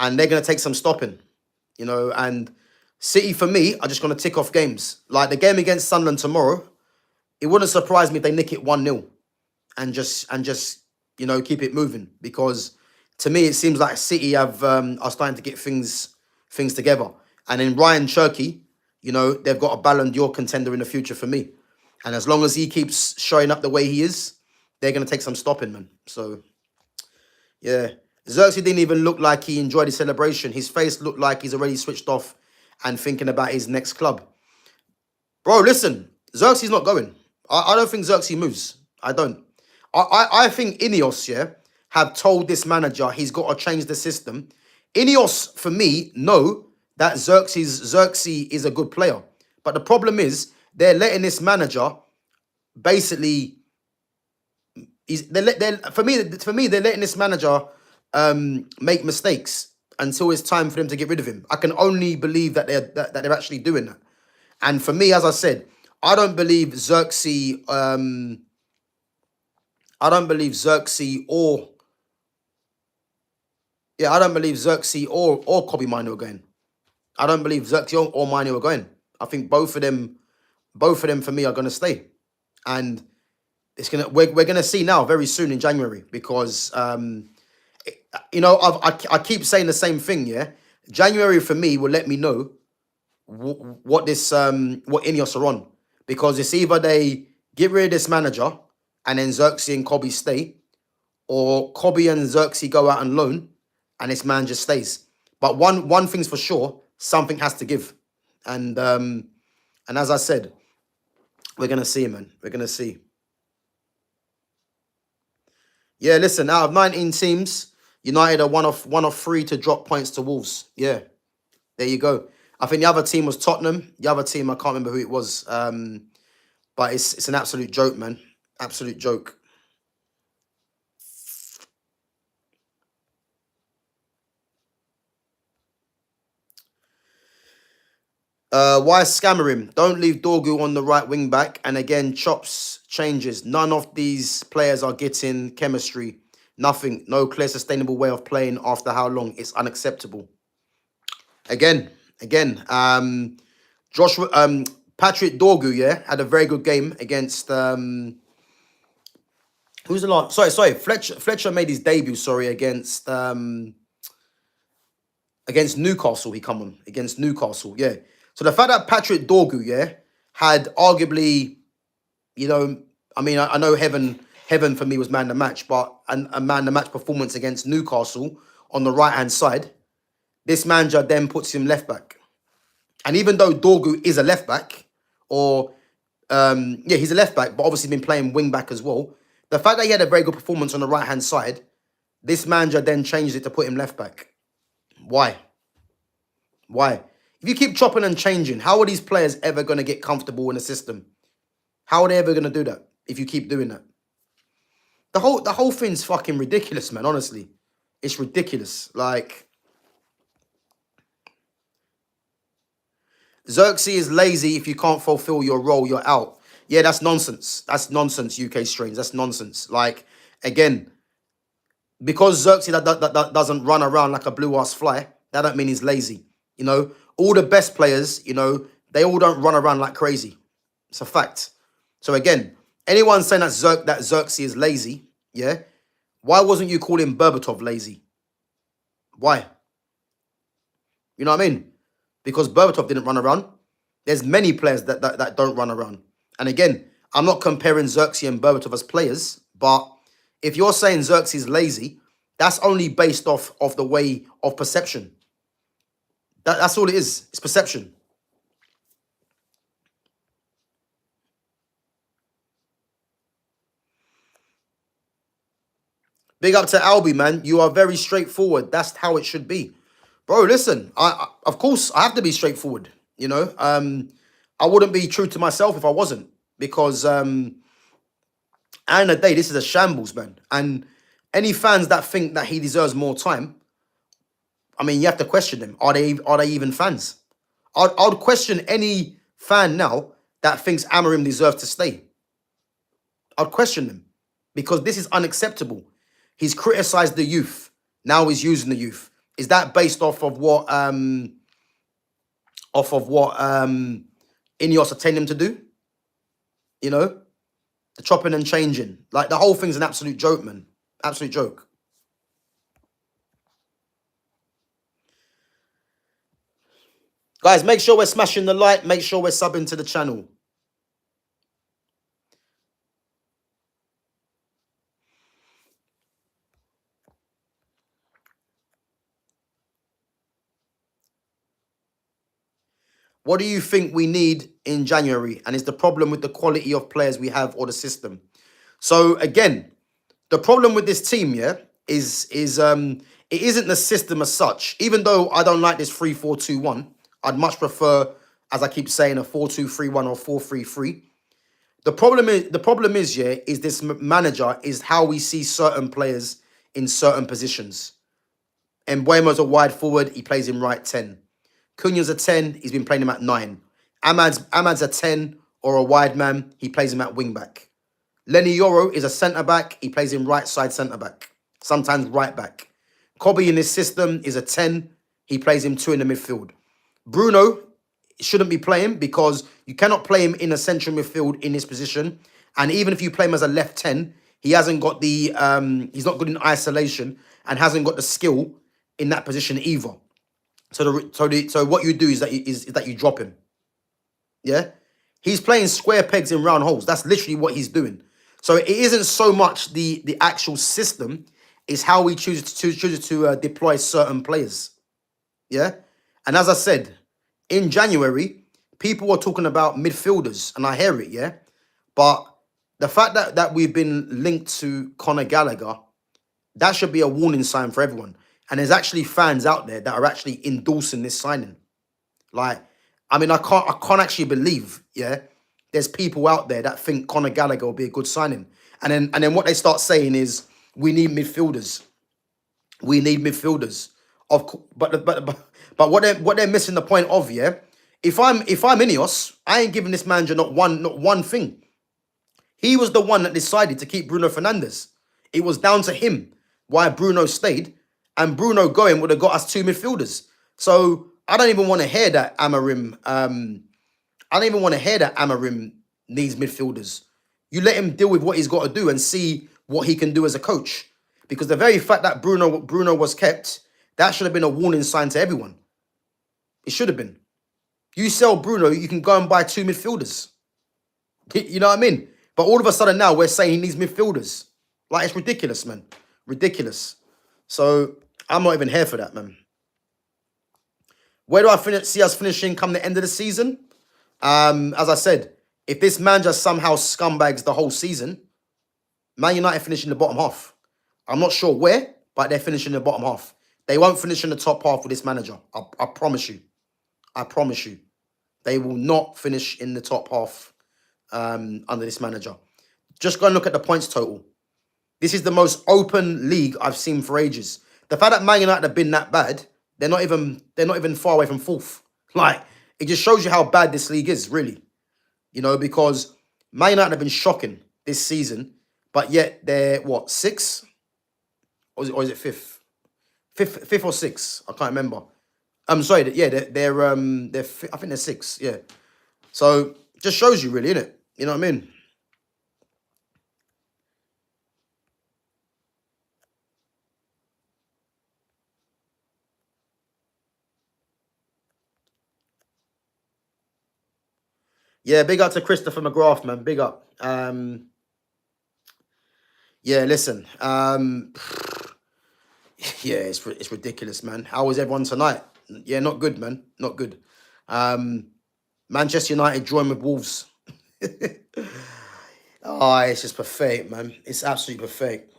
and they're going to take some stopping. You know, and City for me are just going to tick off games like the game against Sunderland tomorrow. It wouldn't surprise me if they nick it 1-0 and just you know keep it moving, because to me it seems like City have are starting to get things together. And in Ryan Cherky, you know, they've got a Ballon d'Or contender in the future for me. And as long as he keeps showing up the way he is, they're going to take some stopping, man. So, yeah. Xerxes didn't even look like he enjoyed his celebration. His face looked like he's already switched off and thinking about his next club. Bro, listen. Xerxes not going. I don't think Xerxes moves. I don't. I think Ineos, yeah, have told this manager he's got to change the system. Ineos, for me, know that Xerxes is a good player. But the problem is they're letting this manager basically... For me, they're letting this manager make mistakes until it's time for them to get rid of him. I can only believe that they're actually doing that. And for me, as I said, I don't believe Xerxes. I don't believe Xerxes or Kobe Mino are going. I don't believe Xerxes or Mino are going. I think both of them for me are going to stay, and we're gonna see now very soon in January, because you know I keep saying the same thing. Yeah, January for me will let me know what Ineos are on, because it's either they get rid of this manager and then Xerxes and Kobe stay, or Kobe and Xerxes go out on loan and this man just stays. But one thing's for sure, something has to give, and as I said, we're gonna see, man. We're gonna see. Yeah, listen, out of 19 teams, United are one of 3 to drop points to Wolves. Yeah, there you go. I think the other team was Tottenham. The other team, I can't remember who it was. But it's an absolute joke, man. Absolute joke. Why SCAMORIM? Don't leave Dorgu on the right wing back. And again, Chops changes. None of these players are getting chemistry. Nothing. No clear, sustainable way of playing after how long? It's unacceptable. Again. Patrick Dorgu, yeah, had a very good game against who's the last? Sorry. Fletcher made his debut, against Newcastle. He come on against Newcastle, yeah. So the fact that Patrick Dorgu, yeah, had arguably, you know, I mean, I know heaven for me was man the match, but a man the match performance against Newcastle on the right hand side, this manager then puts him left back. And even though Dorgu is a left back, or he's a left back, but obviously been playing wing back as well. The fact that he had a very good performance on the right hand side, this manager then changed it to put him left back. Why? If you keep chopping and changing, how are these players ever going to get comfortable in the system? How are they ever going to do that if you keep doing that? The whole thing's fucking ridiculous, man. Honestly, it's ridiculous. Like, Xerxes is lazy. If you can't fulfill your role, you're out. Yeah, that's nonsense. That's nonsense, UK strains. That's nonsense. Like, again, because Xerxes that doesn't run around like a blue-ass fly, that don't mean he's lazy. You know, all the best players, you know, they all don't run around like crazy. It's a fact. So again, anyone saying that Xerxes is lazy, yeah, why wasn't you calling Berbatov lazy? Why? You know what I mean? Because Berbatov didn't run around. There's many players that don't run around. And again, I'm not comparing Xerxes and Berbatov as players, but if you're saying Xerxes is lazy, that's only based off the way of perception. That's all it is. It's perception. Big up to Albie, man. You are very straightforward. That's how it should be. Bro, listen, of course I have to be straightforward, you know. I wouldn't be true to myself if I wasn't, because at the end of the day, this is a shambles, man. And any fans that think that he deserves more time, I mean, you have to question them. Are they even fans? I'd question any fan now that thinks Amorim deserves to stay. I'd question them, because this is unacceptable. He's criticised the youth. Now he's using the youth. Is that based off of what Ineos are telling him to do? You know, the chopping and changing. Like, the whole thing's an absolute joke, man. Absolute joke. Guys, make sure we're smashing the like. Make sure we're subbing to the channel. What do you think we need in January? And is the problem with the quality of players we have or the system? So again, the problem with this team, yeah, is it isn't the system as such. Even though I don't like this 3-4-2-1, I'd much prefer, as I keep saying, a 4-2-3-1 or 4-3-3. The problem is, yeah, is this manager is how we see certain players in certain positions. Mbuemo's a wide forward, he plays in right 10. Cunha's a 10, he's been playing him at 9. Ahmad's a 10 or a wide man, he plays him at wing back. Lenny Yoro is a centre back, he plays him right side centre back, sometimes right back. Kobe in this system is a 10, he plays him 2 in the midfield. Bruno shouldn't be playing, because you cannot play him in a central midfield in this position. And even if you play him as a left 10, he hasn't got the he's not good in isolation and hasn't got the skill in that position either. So what you do is that you drop him. Yeah, he's playing square pegs in round holes. That's literally what he's doing. So it isn't so much the actual system; it's how we choose to deploy certain players. Yeah, and as I said, in January, people were talking about midfielders, and I hear it. Yeah, but the fact that we've been linked to Conor Gallagher, that should be a warning sign for everyone. And there's actually fans out there that are actually endorsing this signing. Like, I mean, I can't actually believe, yeah, there's people out there that think Conor Gallagher will be a good signing. And then what they start saying is, we need midfielders. We need midfielders. But what they're missing the point of, yeah. If I'm Ineos, I ain't giving this manager not one thing. He was the one that decided to keep Bruno Fernandes. It was down to him why Bruno stayed, and Bruno going would have got us 2 midfielders. So I don't even want to hear that Amorim. I don't even want to hear that Amorim needs midfielders. You let him deal with what he's got to do and see what he can do as a coach. Because the very fact that Bruno was kept, that should have been a warning sign to everyone. It should have been. You sell Bruno, you can go and buy 2 midfielders. You know what I mean? But all of a sudden now we're saying he needs midfielders. Like, it's ridiculous, man. Ridiculous. So I'm not even here for that, man. Where do I see us finishing come the end of the season? As I said, if this manager somehow scumbags the whole season, Man United finish in the bottom half. I'm not sure where, but they're finishing in the bottom half. They won't finish in the top half with this manager. I promise you. I promise you. They will not finish in the top half under this manager. Just go and look at the points total. This is the most open league I've seen for ages. The fact that Man United have been that bad, they're not even far away from 4th. Like, it just shows you how bad this league is, really. You know, because Man United have been shocking this season, but yet they're what, 6th? Or is it 5th? 5th or 6th? I can't remember. I'm sorry. Yeah, they're I think they're 6th. Yeah. So just shows you, really, innit? You know what I mean? Yeah, big up to Christopher McGrath, man. Big up. Yeah, listen. Yeah, it's ridiculous, man. How was everyone tonight? Yeah, not good, man. Not good. Manchester United drawing with Wolves. Oh, it's just pathetic, man. It's absolutely pathetic.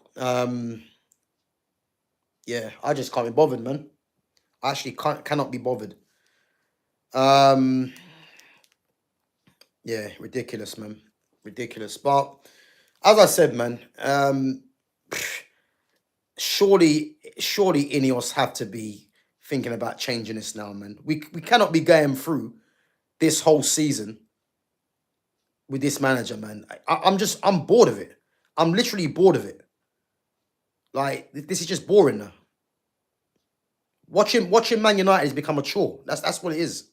Yeah, I just can't be bothered, man. I actually cannot be bothered. Yeah, ridiculous, man. Ridiculous. But as I said, man, surely Ineos have to be thinking about changing this now, man. We cannot be going through this whole season with this manager, man. I'm bored of it. I'm literally bored of it. Like, this is just boring now. Watching Man United has become a chore. That's what it is.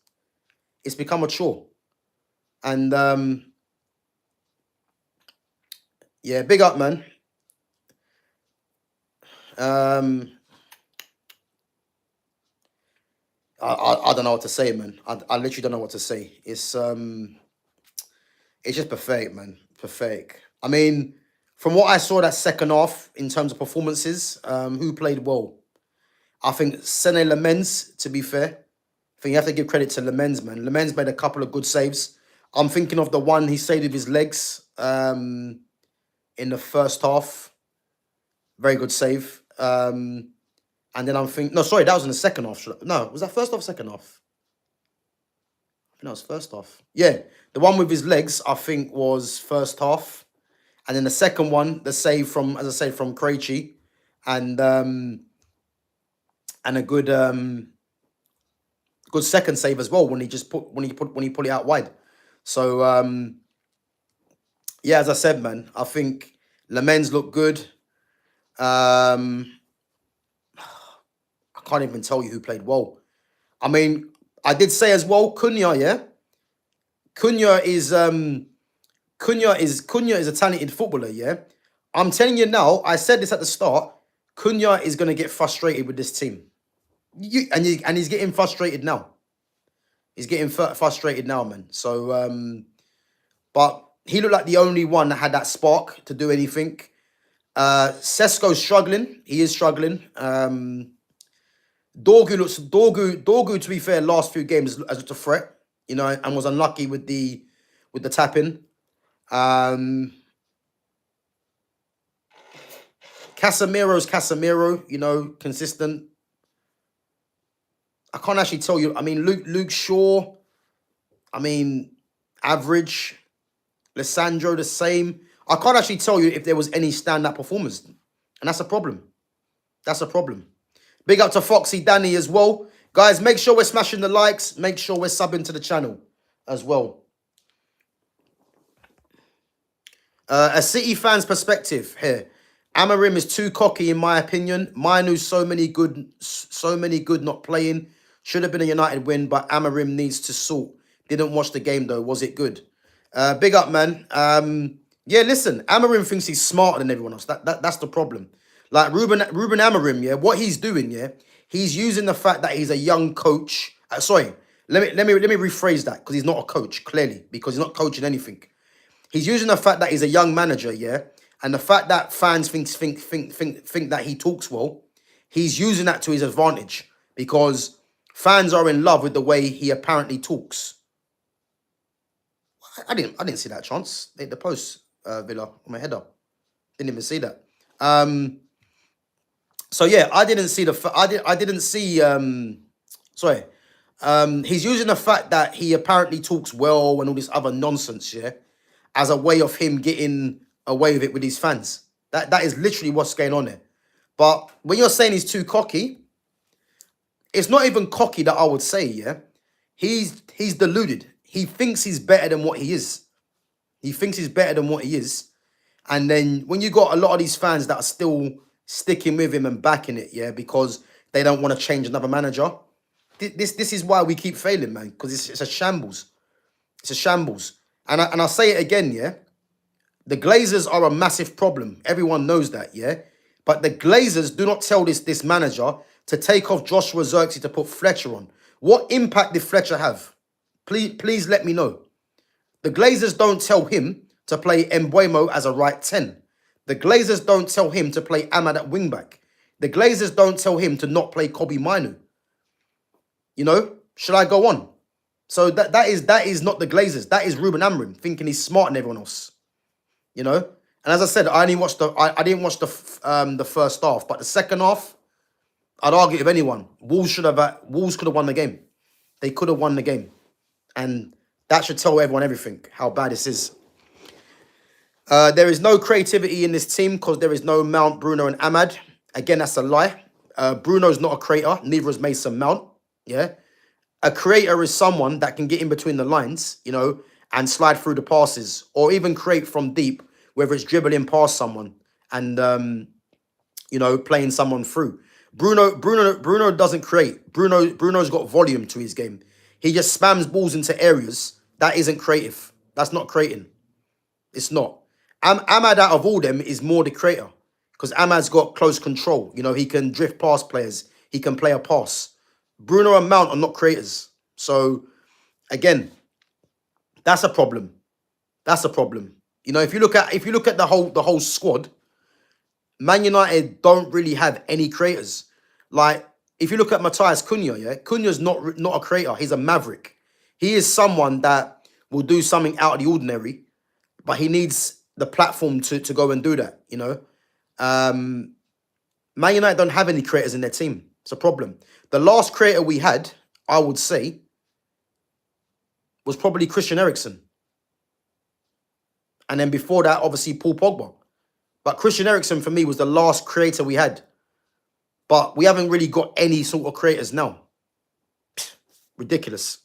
It's become a chore. And yeah, big up, man. I don't know what to say, man. I literally don't know what to say. It's just pathetic, man. Pathetic. I mean, from what I saw that second half in terms of performances, who played well? I think Sene Lemens, to be fair. I think you have to give credit to Lemens, man. Lemens made a couple of good saves. I'm thinking of the one he saved with his legs in the first half. Very good save. And then I'm thinking, no, sorry, that was in the second half. No, was that first half, second half? I think that was first half. Yeah, the one with his legs, I think, was first half. And then the second one, the save from, as I say, from Krejci, and a good good second save as well when he put it out wide. So yeah, as I said, man, I think Lemens looked good. I can't even tell you who played well. I mean, I did say as well, Cunha, yeah. Cunha is a talented footballer, yeah. I'm telling you now, I said this at the start, Cunha is gonna get frustrated with this team. And he's getting frustrated now. He's getting frustrated now, man. So but he looked like the only one that had that spark to do anything. Sesko's struggling. He is struggling. Dorgu, to be fair, last few games as a threat, you know, and was unlucky with the tap-in. Casemiro's Casemiro, you know, consistent. I can't actually tell you. I mean, Luke Shaw, I mean, average. Lissandro, the same. I can't actually tell you if there was any standout performers. And that's a problem. That's a problem. Big up to Foxy Danny as well. Guys, make sure we're smashing the likes. Make sure we're subbing to the channel as well. A City fan's perspective here. Amorim is too cocky in my opinion. Mainu's so many good not playing. Should have been a United win, but Amorim needs to sort. Didn't watch the game though. Was it good? Big up, man. Yeah, listen, Amorim thinks he's smarter than everyone else. That's the problem. Like Ruben Amorim, yeah, what he's doing, yeah, he's using the fact that he's a young coach. Sorry, let me rephrase that, because he's not a coach, clearly, because he's not coaching anything. He's using the fact that he's a young manager, yeah, and the fact that fans think that he talks well. He's using that to his advantage because fans are in love with the way he apparently talks. I didn't see that chance. The post, Villa, on my header. Didn't even see that. So yeah, I didn't see sorry. He's using the fact that he apparently talks well and all this other nonsense, yeah, as a way of him getting away with it with his fans. That is literally what's going on there. But when you're saying he's too cocky, it's not even cocky that I would say, yeah. He's deluded. He thinks he's better than what he is. He thinks he's better than what he is. And then when you got a lot of these fans that are still sticking with him and backing it, yeah, because they don't want to change another manager. This is why we keep failing, man, because it's a shambles. It's a shambles. And I'll say it again, yeah. The Glazers are a massive problem. Everyone knows that, yeah. But the Glazers do not tell this manager to take off Joshua Zirkzee to put Fletcher on. What impact did Fletcher have? Please let me know. The Glazers don't tell him to play Mbeumo as a right 10. The Glazers don't tell him to play Ahmad at wingback. The Glazers don't tell him to not play Kobbie Mainoo. You know, should I go on? So that is not the Glazers. That is Ruben Amorim thinking he's smarter than everyone else. You know, and as I said, I didn't watch the first half, but the second half, I'd argue with anyone. Wolves could have won the game. They could have won the game. And that should tell everyone everything, how bad this is. There is no creativity in this team because there is no Mount, Bruno, and Ahmad. Again, that's a lie. Bruno's not a creator, neither is Mason Mount. Yeah. A creator is someone that can get in between the lines, you know, and slide through the passes, or even create from deep, whether it's dribbling past someone and you know, playing someone through. Bruno doesn't create. Bruno's got volume to his game. He just spams balls into areas. That isn't creative. That's not creating. It's not. Ahmad out of all them is more the creator because Ahmad's got close control. You know, he can drift past players. He can play a pass. Bruno and Mount are not creators. So again, that's a problem. That's a problem. You know, if you look at the whole squad, Man United don't really have any creators. Like, if you look at Matthias Cunha, yeah, Cunha's not a creator. He's a maverick. He is someone that will do something out of the ordinary, but he needs the platform to go and do that, you know. Man United don't have any creators in their team. It's a problem. The last creator we had, I would say, was probably Christian Eriksen. And then before that, obviously, Paul Pogba. But Christian Eriksen, for me, was the last creator we had. But we haven't really got any sort of creators now. Ridiculous.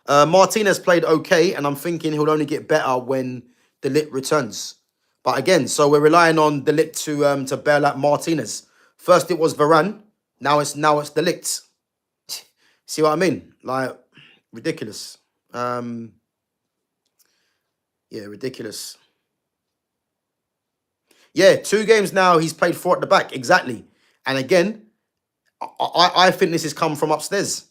Martinez played okay, and I'm thinking he'll only get better when De Ligt returns. But again, so we're relying on De Ligt to bail out Martinez. First it was Varane, now it's De Ligt. See what I mean? Like, ridiculous. Yeah, ridiculous. Yeah, 2 games now he's played 4 at the back. Exactly. And again, I think this has come from upstairs.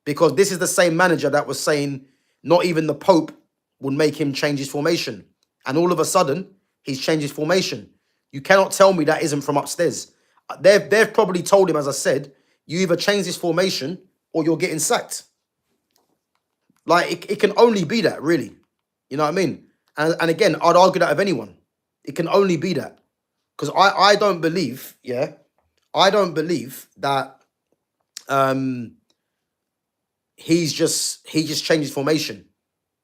Because this is the same manager that was saying not even the Pope would make him change his formation. And all of a sudden, he's changed his formation. You cannot tell me that isn't from upstairs. They've probably told him, as I said, you either change this formation or you're getting sacked. Like, it can only be that, really. You know what I mean? And again, I'd argue that of anyone. It can only be that. Because I don't believe, yeah, I don't believe that he just changed his formation.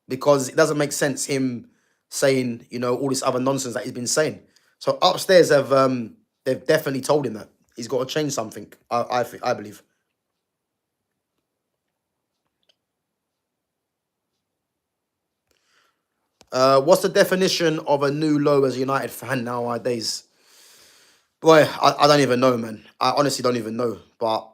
Because it doesn't make sense him saying, you know, all this other nonsense that he's been saying. So upstairs they've definitely told him that. He's got to change something, I believe. What's the definition of a new low as a United fan nowadays? Boy, I don't even know, man. I honestly don't even know. But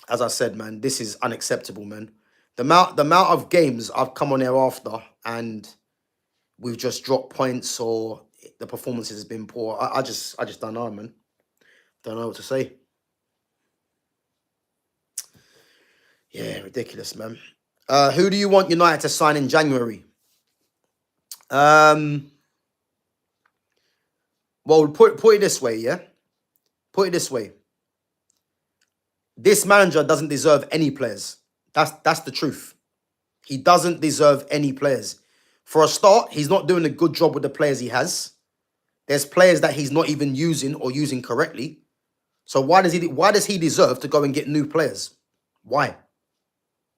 as I said, man, this is unacceptable, man. The amount of games I've come on here after and we've just dropped points or the performances has been poor. I just don't know, man. Don't know what to say. Yeah, ridiculous, man. Who do you want United to sign in January? Well, put it this way, yeah? Put it this way. This manager doesn't deserve any players. That's the truth. He doesn't deserve any players. For a start, he's not doing a good job with the players he has. There's players that he's not even using or using correctly. So why does he deserve to go and get new players? Why?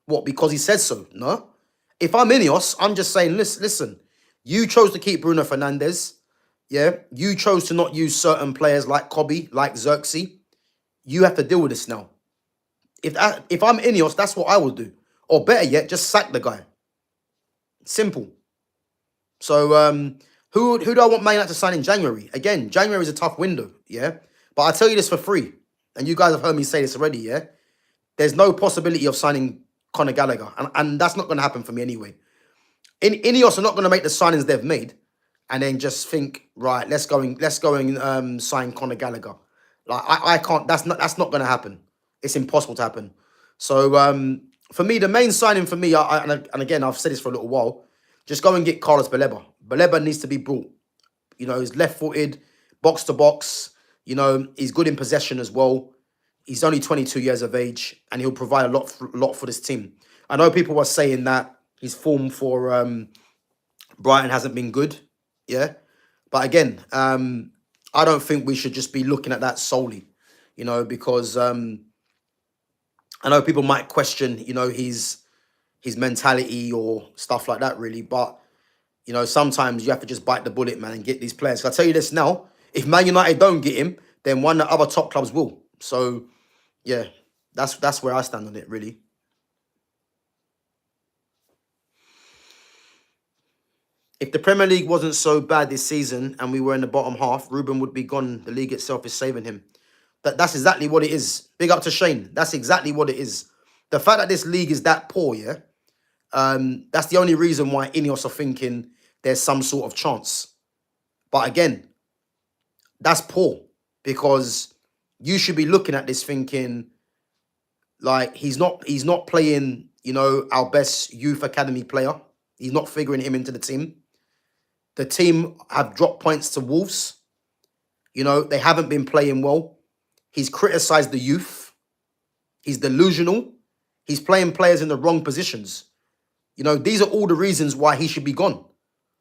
What, because he says so? No. If I'm Ineos, I'm just saying, listen, you chose to keep Bruno Fernandes. Yeah. You chose to not use certain players like Kobe, like Xerxes. You have to deal with this now. If I'm Ineos, that's what I would do. Or better yet, just sack the guy. Simple. So who do I want Man United to sign in January? Again, January is a tough window, yeah? But I tell you this for free, and you guys have heard me say this already, yeah? There's no possibility of signing Conor Gallagher, and that's not going to happen for me anyway. Ineos are not going to make the signings they've made and then just think, right, let's go and sign Conor Gallagher. Like, I can't, that's not going to happen. It's impossible to happen. So for me, the main signing for me, and again, I've said this for a little while, just go and get Carlos Baleba. Baleba needs to be brought. You know, he's left-footed, box to box. You know, he's good in possession as well. He's only 22 years of age, and he'll provide a lot for this team. I know people were saying that his form for Brighton hasn't been good, yeah. But again, I I don't think we should just be looking at that solely, because I know people might question, his mentality or stuff like that, really. But sometimes you have to just bite the bullet, man, and get these players. I'll tell you this now: if Man United don't get him, then one of the other top clubs will. So yeah, that's where I stand on it, really. If the Premier League wasn't so bad this season and we were in the bottom half, Ruben would be gone. The league itself is saving him. That's exactly what it is. Big up to Shane. That's exactly what it is. The fact that this league is that poor, yeah, that's the only reason why Ineos are thinking there's some sort of chance. But again, that's poor because you should be looking at this thinking like he's not playing, our best youth academy player. He's not figuring him into the team. The team have dropped points to Wolves. They haven't been playing well. He's criticised the youth. He's delusional. He's playing players in the wrong positions. These are all the reasons why he should be gone.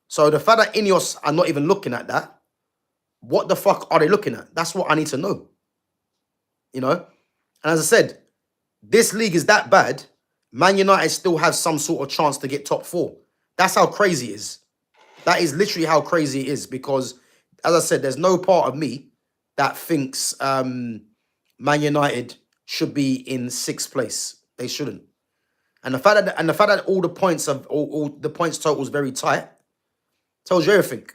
So the fact that Ineos are not even looking at that, what the fuck are they looking at? That's what I need to know. And as I said, this league is that bad. Man United still have some sort of chance to get top 4. That's how crazy it is. That is literally how crazy it is because, as I said, there's no part of me that thinks Man United should be in 6th place. They shouldn't. And the fact that all the points of all the points total is very tight tells you everything.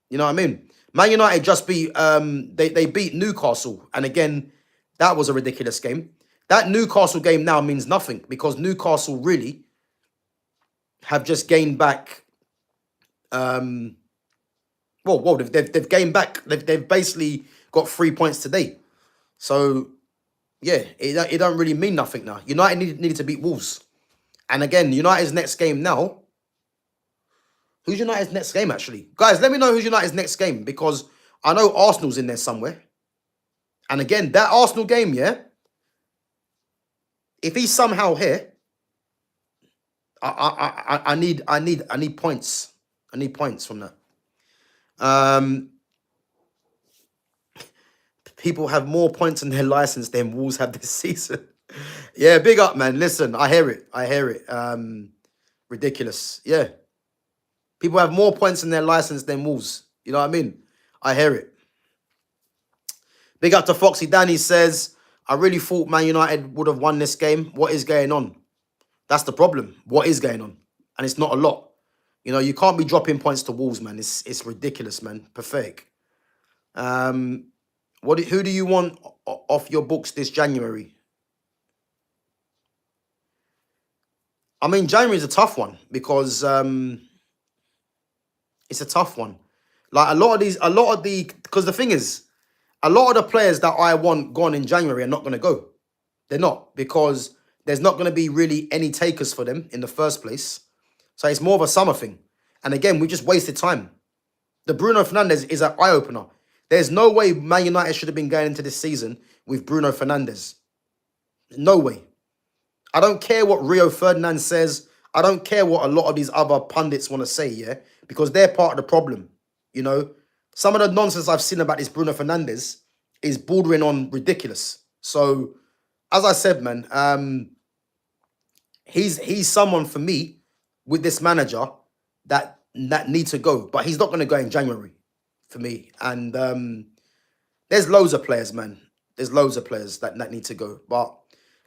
You know what I mean? Man United just beat they beat Newcastle, and again, that was a ridiculous game. That Newcastle game now means nothing because Newcastle really have just gained back. They've gained back. They've basically got 3 points today. So yeah, it don't really mean nothing now. United needed to beat Wolves, and again, United's next game now. Who's United's next game actually, guys? Let me know who's United's next game because I know Arsenal's in there somewhere. And again, that Arsenal game, yeah. If he's somehow here, I need points. I need points from that. People have more points in their license than Wolves have this season. Yeah, big up, man. Listen, I hear it. Ridiculous. Yeah. People have more points in their license than Wolves. You know what I mean? I hear it. Big up to Foxy Danny says, I really thought Man United would have won this game. What is going on? That's the problem. What is going on? And it's not a lot. You can't be dropping points to Wolves, man. It's ridiculous, man. Pathetic. Who do you want off your books this January? I mean, January is a tough one because it's a tough one. Like because the thing is, a lot of the players that I want gone in January are not going to go. They're not because there's not going to be really any takers for them in the first place. So it's more of a summer thing. And again, we just wasted time. The Bruno Fernandes is an eye-opener. There's no way Man United should have been going into this season with Bruno Fernandes. No way. I don't care what Rio Ferdinand says. I don't care what a lot of these other pundits want to say, yeah? Because they're part of the problem, Some of the nonsense I've seen about this Bruno Fernandes is bordering on ridiculous. So, as I said, man, he's someone for me with this manager that needs to go. But he's not going to go in January for me. And there's loads of players, man. There's loads of players that need to go. But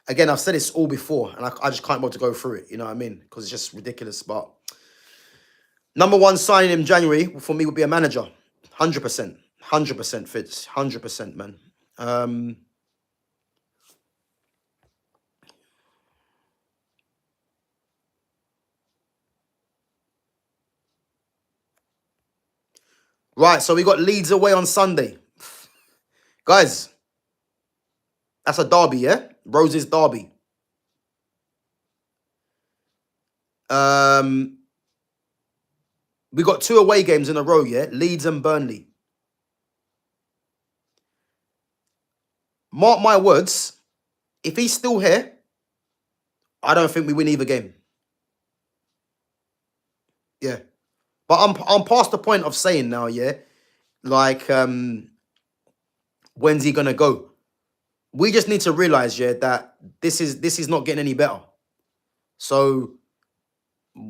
again, I've said this all before, and I just can't bother to go through it. You know what I mean? Because it's just ridiculous. But number one signing in January for me would be a manager. 100%. 100% Fitz. 100%, man. Right, so we got Leeds away on Sunday. Guys, that's a derby, yeah? Rose's derby. We got 2 away games in a row, yeah? Leeds and Burnley. Mark my words, if he's still here, I don't think we win either game. Yeah. But I'm past the point of saying now, yeah? Like, When's he gonna go? We just need to realize, yeah, that this is not getting any better. So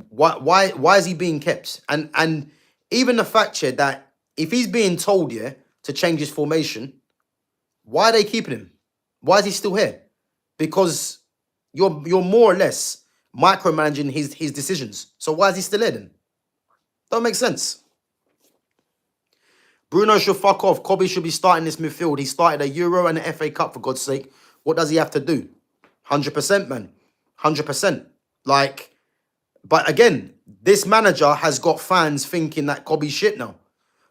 why is he being kept? And even the fact, yeah, that if he's being told, yeah, to change his formation, why are they keeping him? Why is he still here? Because you're more or less micromanaging his decisions. So why is he still here then? Don't make sense. Bruno should fuck off. Kobe should be starting this midfield. He started a Euro and an FA Cup, for God's sake. What does he have to do? 100%, man. 100%. Like, but again, this manager has got fans thinking that Kobe's shit now.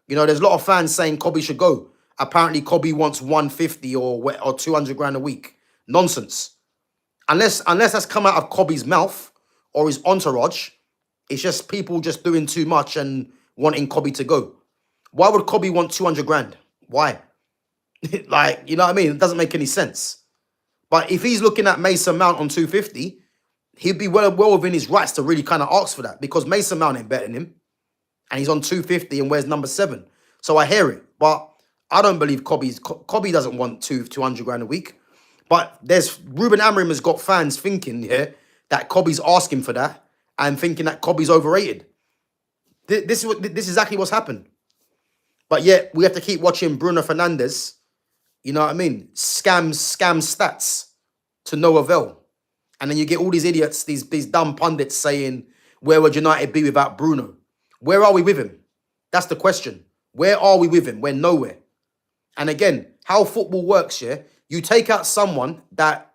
You know, there's a lot of fans saying Kobe should go. Apparently, Kobe wants 150 or 200 grand a week. Nonsense. Unless that's come out of Kobe's mouth or his entourage, it's just people just doing too much and wanting Kobe to go. Why would Kobe want 200 grand? Why? Like, you know what I mean? It doesn't make any sense. But if he's looking at Mason Mount on 250, he'd be well within his rights to really kind of ask for that, because Mason Mount ain't better than him. And he's on 250 and wears number 7. So I hear it. But I don't believe Kobe doesn't want 200 grand a week. But there's Ruben Amorim has got fans thinking, yeah, that Kobe's asking for that and thinking that Kobe's overrated. This is exactly what's happened. But yet we have to keep watching Bruno Fernandes, you know what I mean? Scam stats to no avail. And then you get all these idiots, these dumb pundits saying, where would United be without Bruno? Where are we with him? That's the question. Where are we with him? We're nowhere. And again, how football works, yeah? You take out someone that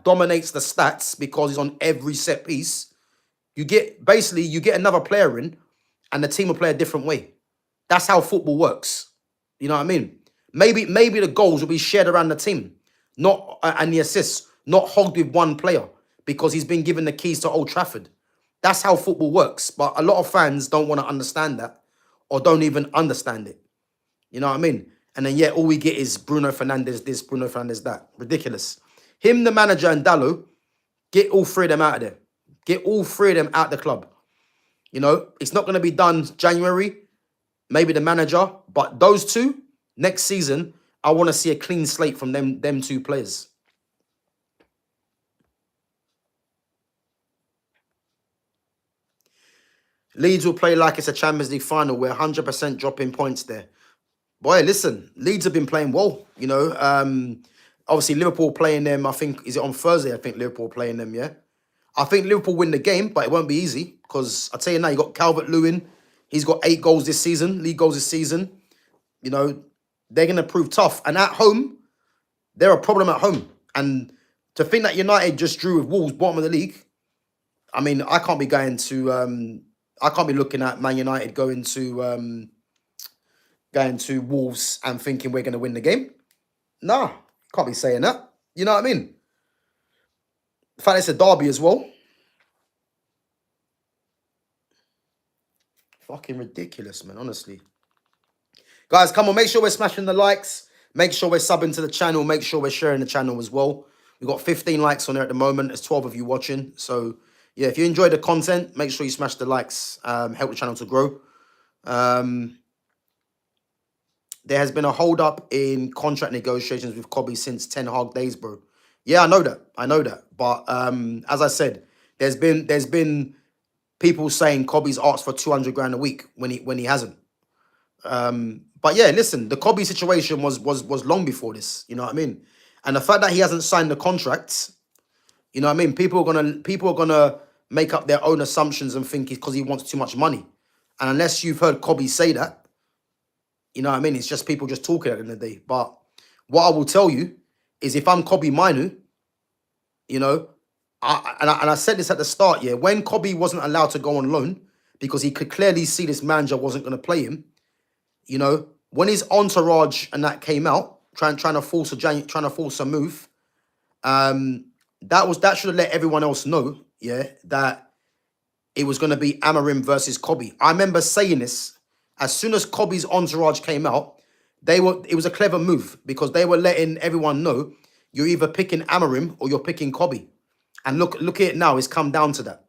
dominates the stats because he's on every set piece. You get another player in and the team will play a different way. That's how football works. You know what I mean? Maybe the goals will be shared around the team, not and the assists, not hogged with one player because he's been given the keys to Old Trafford. That's how football works. But a lot of fans don't want to understand that or don't even understand it. You know what I mean? And then, yeah, all we get is Bruno Fernandes this, Bruno Fernandes that. Ridiculous. Him, the manager, and Dallo, get all three of them out of there. Get all three of them out the club. You know, it's not going to be done January. Maybe the manager. But those two, next season, I want to see a clean slate from them two players. Leeds will play like it's a Champions League final. We're 100% dropping points there. Boy, listen, Leeds have been playing well. You know, obviously Liverpool playing them, I think, is it on Thursday? I think Liverpool playing them, yeah? I think Liverpool win the game, but it won't be easy because I tell you now, you got Calvert-Lewin. He's got 8 goals this season, league goals this season. You know, they're going to prove tough. And at home, they're a problem at home. And to think that United just drew with Wolves, bottom of the league, I mean, I can't be going to, I can't be looking at Man United going to Wolves and thinking we're going to win the game. Nah, can't be saying that. You know what I mean? The fact it's a derby as well. Fucking ridiculous, man, honestly. Guys, come on, make sure we're smashing the likes. Make sure we're subbing to the channel. Make sure we're sharing the channel as well. We've got 15 likes on there at the moment. There's 12 of you watching. So, yeah, if you enjoy the content, make sure you smash the likes. Help the channel to grow. There has been a hold-up in contract negotiations with Kobe since 10 hard days, bro. Yeah, I know that. But as I said, there's been people saying Kobe's asked for 200 grand a week when he hasn't. But yeah, listen, the Kobe situation was long before this. You know what I mean? And the fact that he hasn't signed the contracts, you know what I mean? People are gonna make up their own assumptions and think it's because he wants too much money. And unless you've heard Kobe say that, you know what I mean? It's just people just talking at the end of the day. But what I will tell you is if I'm Kobe Mainu, you know, I said this at the start, yeah, when Kobe wasn't allowed to go on loan because he could clearly see this manager wasn't going to play him, you know, when his entourage and that came out, trying to force a move, that should have let everyone else know, yeah, that it was going to be Amorim versus Kobe. I remember saying this. As soon as Kobe's entourage came out, it was a clever move because they were letting everyone know you're either picking Amorim or you're picking Kobe. And look at it now, it's come down to that.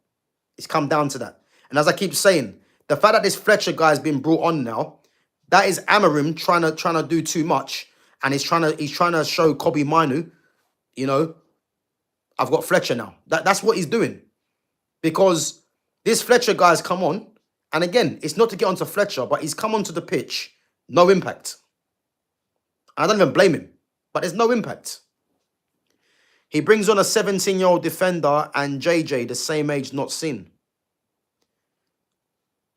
It's come down to that. And as I keep saying, the fact that this Fletcher guy has been brought on now, that is Amorim trying to do too much and he's trying to show Kobe Minu, you know, I've got Fletcher now. That's what he's doing. Because this Fletcher guy's come on, and again, it's not to get onto Fletcher, but he's come onto the pitch, no impact. I don't even blame him, but there's no impact. He brings on a 17-year-old defender and JJ, the same age, not seen.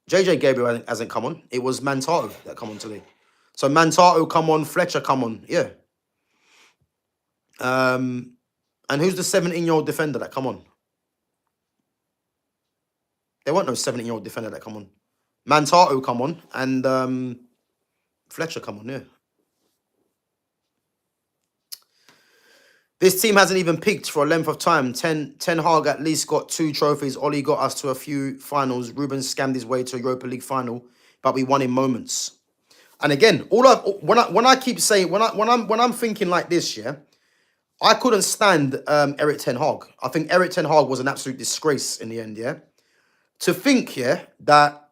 JJ Gabriel hasn't come on. It was Mantato that come on today. So Mantato come on, Fletcher come on, yeah. And who's the 17-year-old defender that come on? There weren't no 17-year-old defender that come on. Mantato come on and Fletcher come on, yeah. This team hasn't even peaked for a length of time. Ten Hag at least got 2 trophies. Oli got us to a few finals. Ruben scammed his way to a Europa League final, but we won in moments. And again, when I'm thinking like this, yeah, I couldn't stand Eric Ten Hag. I think Eric Ten Hag was an absolute disgrace in the end, yeah. To think, yeah, that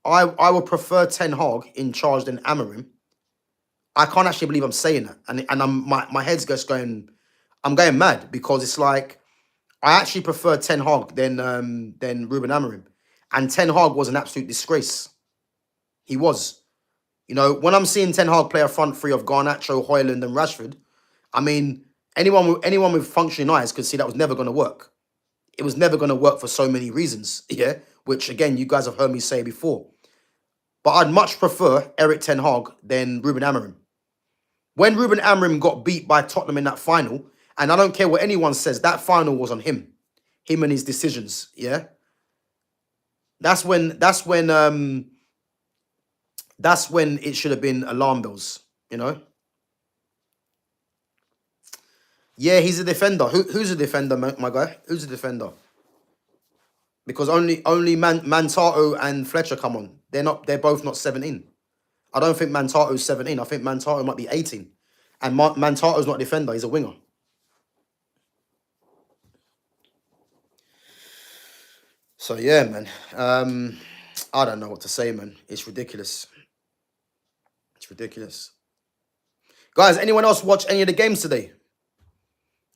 I would prefer Ten Hag in charge than Amorim. I can't actually believe I'm saying that, and my head's just going. I'm going mad because it's like I actually prefer Ten Hag than Ruben Amorim, and Ten Hag was an absolute disgrace. He was, you know, when I'm seeing Ten Hag play a front three of Garnacho, Højlund, and Rashford, I mean, anyone with functioning eyes could see that was never going to work. It was never going to work for so many reasons, yeah. Which again, you guys have heard me say before. But I'd much prefer Eric Ten Hag than Ruben Amorim. When Ruben Amorim got beat by Tottenham in that final. And I don't care what anyone says, that final was on him. Him and his decisions, yeah? That's when it should have been alarm bells, you know? Yeah, he's a defender. Who's a defender, my guy? Who's a defender? Because only Mantato and Fletcher come on. They're both not 17. I don't think Mantato's 17. I think Mantato might be 18. And Mantato's not a defender, he's a winger. So, yeah, man. I don't know what to say, man. It's ridiculous. It's ridiculous. Guys, anyone else watch any of the games today?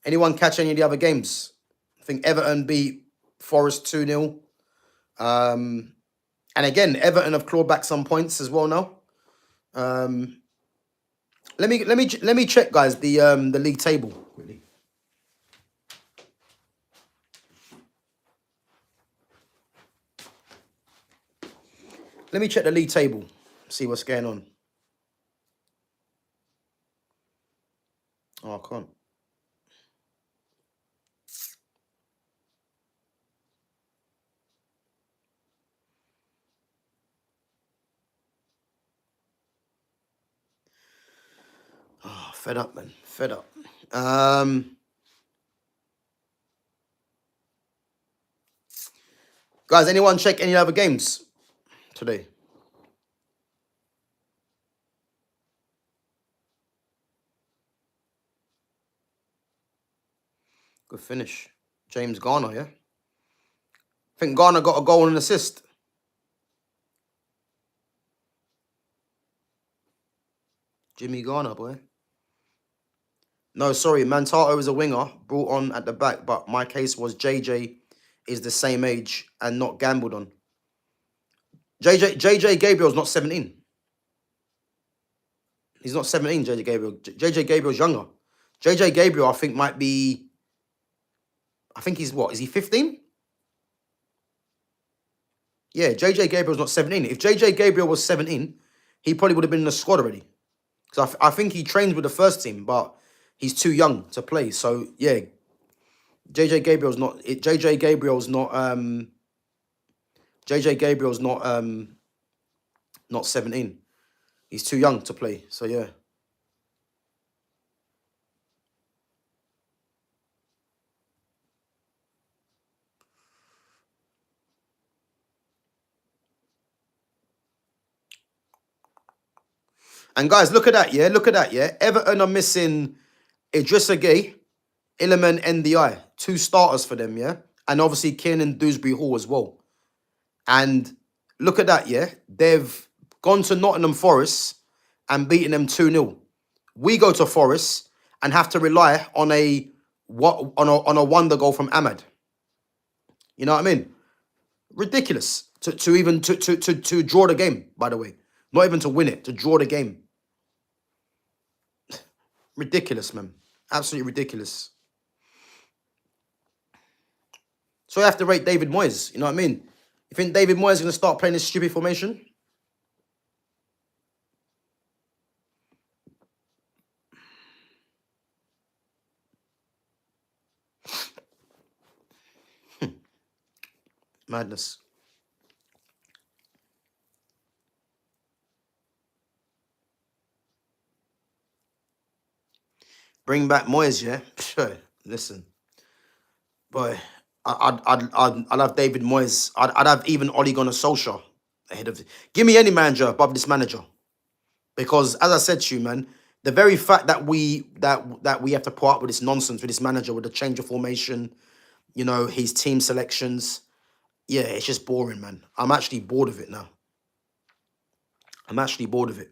Anyone catch any of the other games? I think Everton beat Forest 2-0. And again, Everton have clawed back some points as well now. Let me check, guys, the league table quickly. Let me check the league table, see what's going on. Oh, I can't. Oh, fed up, man. Fed up. Guys, anyone check any other games today? Good finish. James Garner, yeah? I think Garner got a goal and an assist. Jimmy Garner, boy. No, sorry, Mantato is a winger, brought on at the back, but my case was JJ is the same age and not gambled on. JJ Gabriel's not 17. He's not 17, JJ Gabriel. JJ Gabriel's younger. JJ Gabriel, I think, might be... I think he's what? Is he 15? Yeah, JJ Gabriel's not 17. If JJ Gabriel was 17, he probably would have been in the squad already. Because I think he trains with the first team, but he's too young to play. So, yeah, JJ Gabriel's not... JJ Gabriel's not... JJ Gabriel's not 17. He's too young to play. So, yeah. And guys, look at that, yeah? Look at that, yeah? Everton are missing Idrissa Gueye, Iliman NDI. 2 starters for them, yeah? And obviously Kiernan Dewsbury Hall as well. And look at that, yeah? They've gone to Nottingham Forest and beaten them 2-0 We go to Forest and have to rely on a wonder goal from Ahmad. You know what I mean? Ridiculous to even to draw the game. By the way, not even to win it, to draw the game. Ridiculous, man. Absolutely ridiculous. So I have to rate David Moyes. You know what I mean? You think David Moyes is going to start playing this stupid formation? Madness. Bring back Moyes, yeah? Sure. Listen, boy, I'd have David Moyes. I'd have even Ole Gunnar Solskjaer ahead of. Give me any manager above this manager, because as I said to you, man, the very fact that we have to put up with this nonsense with this manager, with the change of formation, you know, his team selections, yeah, it's just boring, man. I'm actually bored of it now. I'm actually bored of it.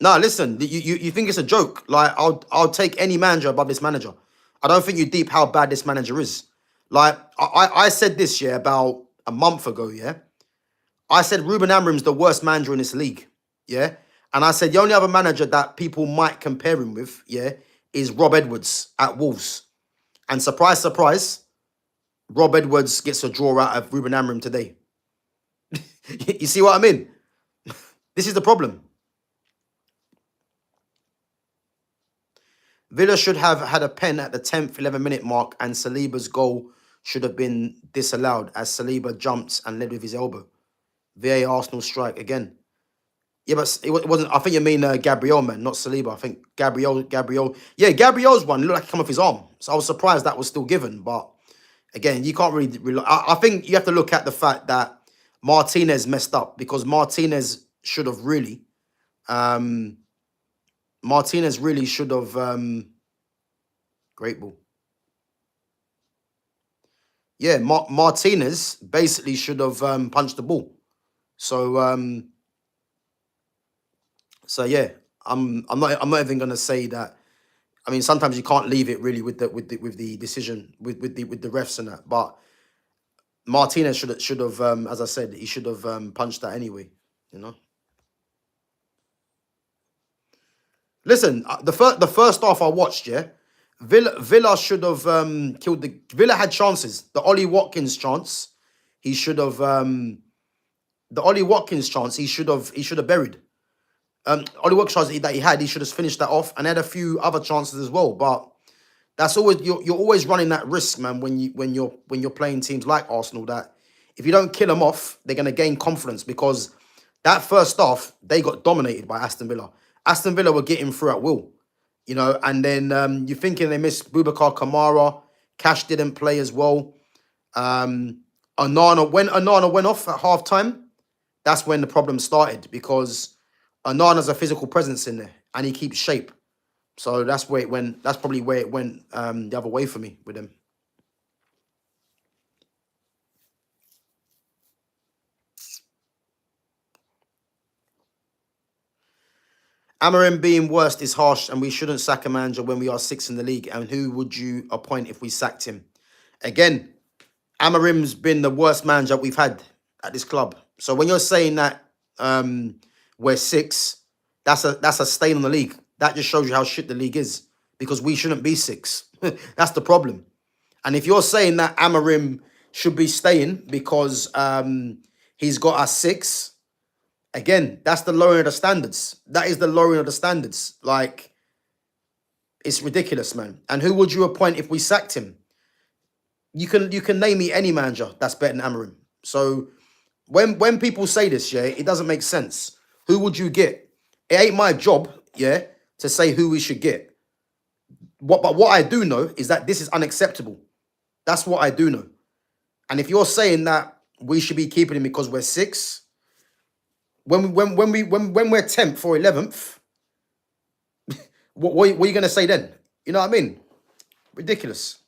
No, listen, you think it's a joke? Like, I'll take any manager above this manager. I don't think you deep how bad this manager is. Like, I said this, yeah, about a month ago, yeah. I said Ruben Amorim's the worst manager in this league, yeah. And I said the only other manager that people might compare him with, yeah, is Rob Edwards at Wolves. And surprise, surprise, Rob Edwards gets a draw out of Ruben Amorim today. You see what I mean? This is the problem. Villa should have had a pen at the 10th, 11-minute mark, and Saliba's goal should have been disallowed as Saliba jumped and led with his elbow. VA Arsenal strike again. Yeah, but it wasn't. I think you mean Gabriel, man, not Saliba. I think Gabriel. Yeah, Gabriel's one looked like it come off his arm. So I was surprised that was still given. But again, you can't really. I think you have to look at the fact that Martinez messed up, because Martinez should have really. Martinez really should have. Great ball. Yeah, Martinez basically should have punched the ball. So yeah, I'm not even gonna say that. I mean, sometimes you can't leave it really with the decision with the refs and that. But Martinez should have as I said, he should have punched that anyway. You know. Listen, the first half I watched, yeah, Villa should have killed the. Villa had chances. The Ollie Watkins chance, he should have. The Ollie Watkins chance, he should have buried. Ollie Watkins chance that he had, he should have finished that off, and had a few other chances as well. But that's always you're always running that risk, man. When you're playing teams like Arsenal, that if you don't kill them off, they're gonna gain confidence, because that first half they got dominated by Aston Villa. Aston Villa were getting through at will, you know, and then you're thinking they missed Boubacar Kamara. Cash didn't play as well. When Onana went off at half time, that's when the problem started, because Onana's a physical presence in there and he keeps shape. So that's where it went. That's probably where it went the other way for me with him. Amorim being worst is harsh, and we shouldn't sack a manager when we are 6th in the league. And who would you appoint if we sacked him? Again, Amorim's been the worst manager we've had at this club. So when you're saying that we're 6, that's a stain on the league. That just shows you how shit the league is, because we shouldn't be 6. That's the problem. And if you're saying that Amorim should be staying because he's got us 6, again, that's the lowering of the standards. That is the lowering of the standards. Like, it's ridiculous, man. And who would you appoint if we sacked him? You can name me any manager that's better than Amorim. So when people say this, yeah, it doesn't make sense. Who would you get? It ain't my job, yeah, to say who we should get. But what I do know is that this is unacceptable. That's what I do know. And if you're saying that we should be keeping him because we're 6, when we're 10th or 11th, what are you gonna say then? You know what I mean? Ridiculous.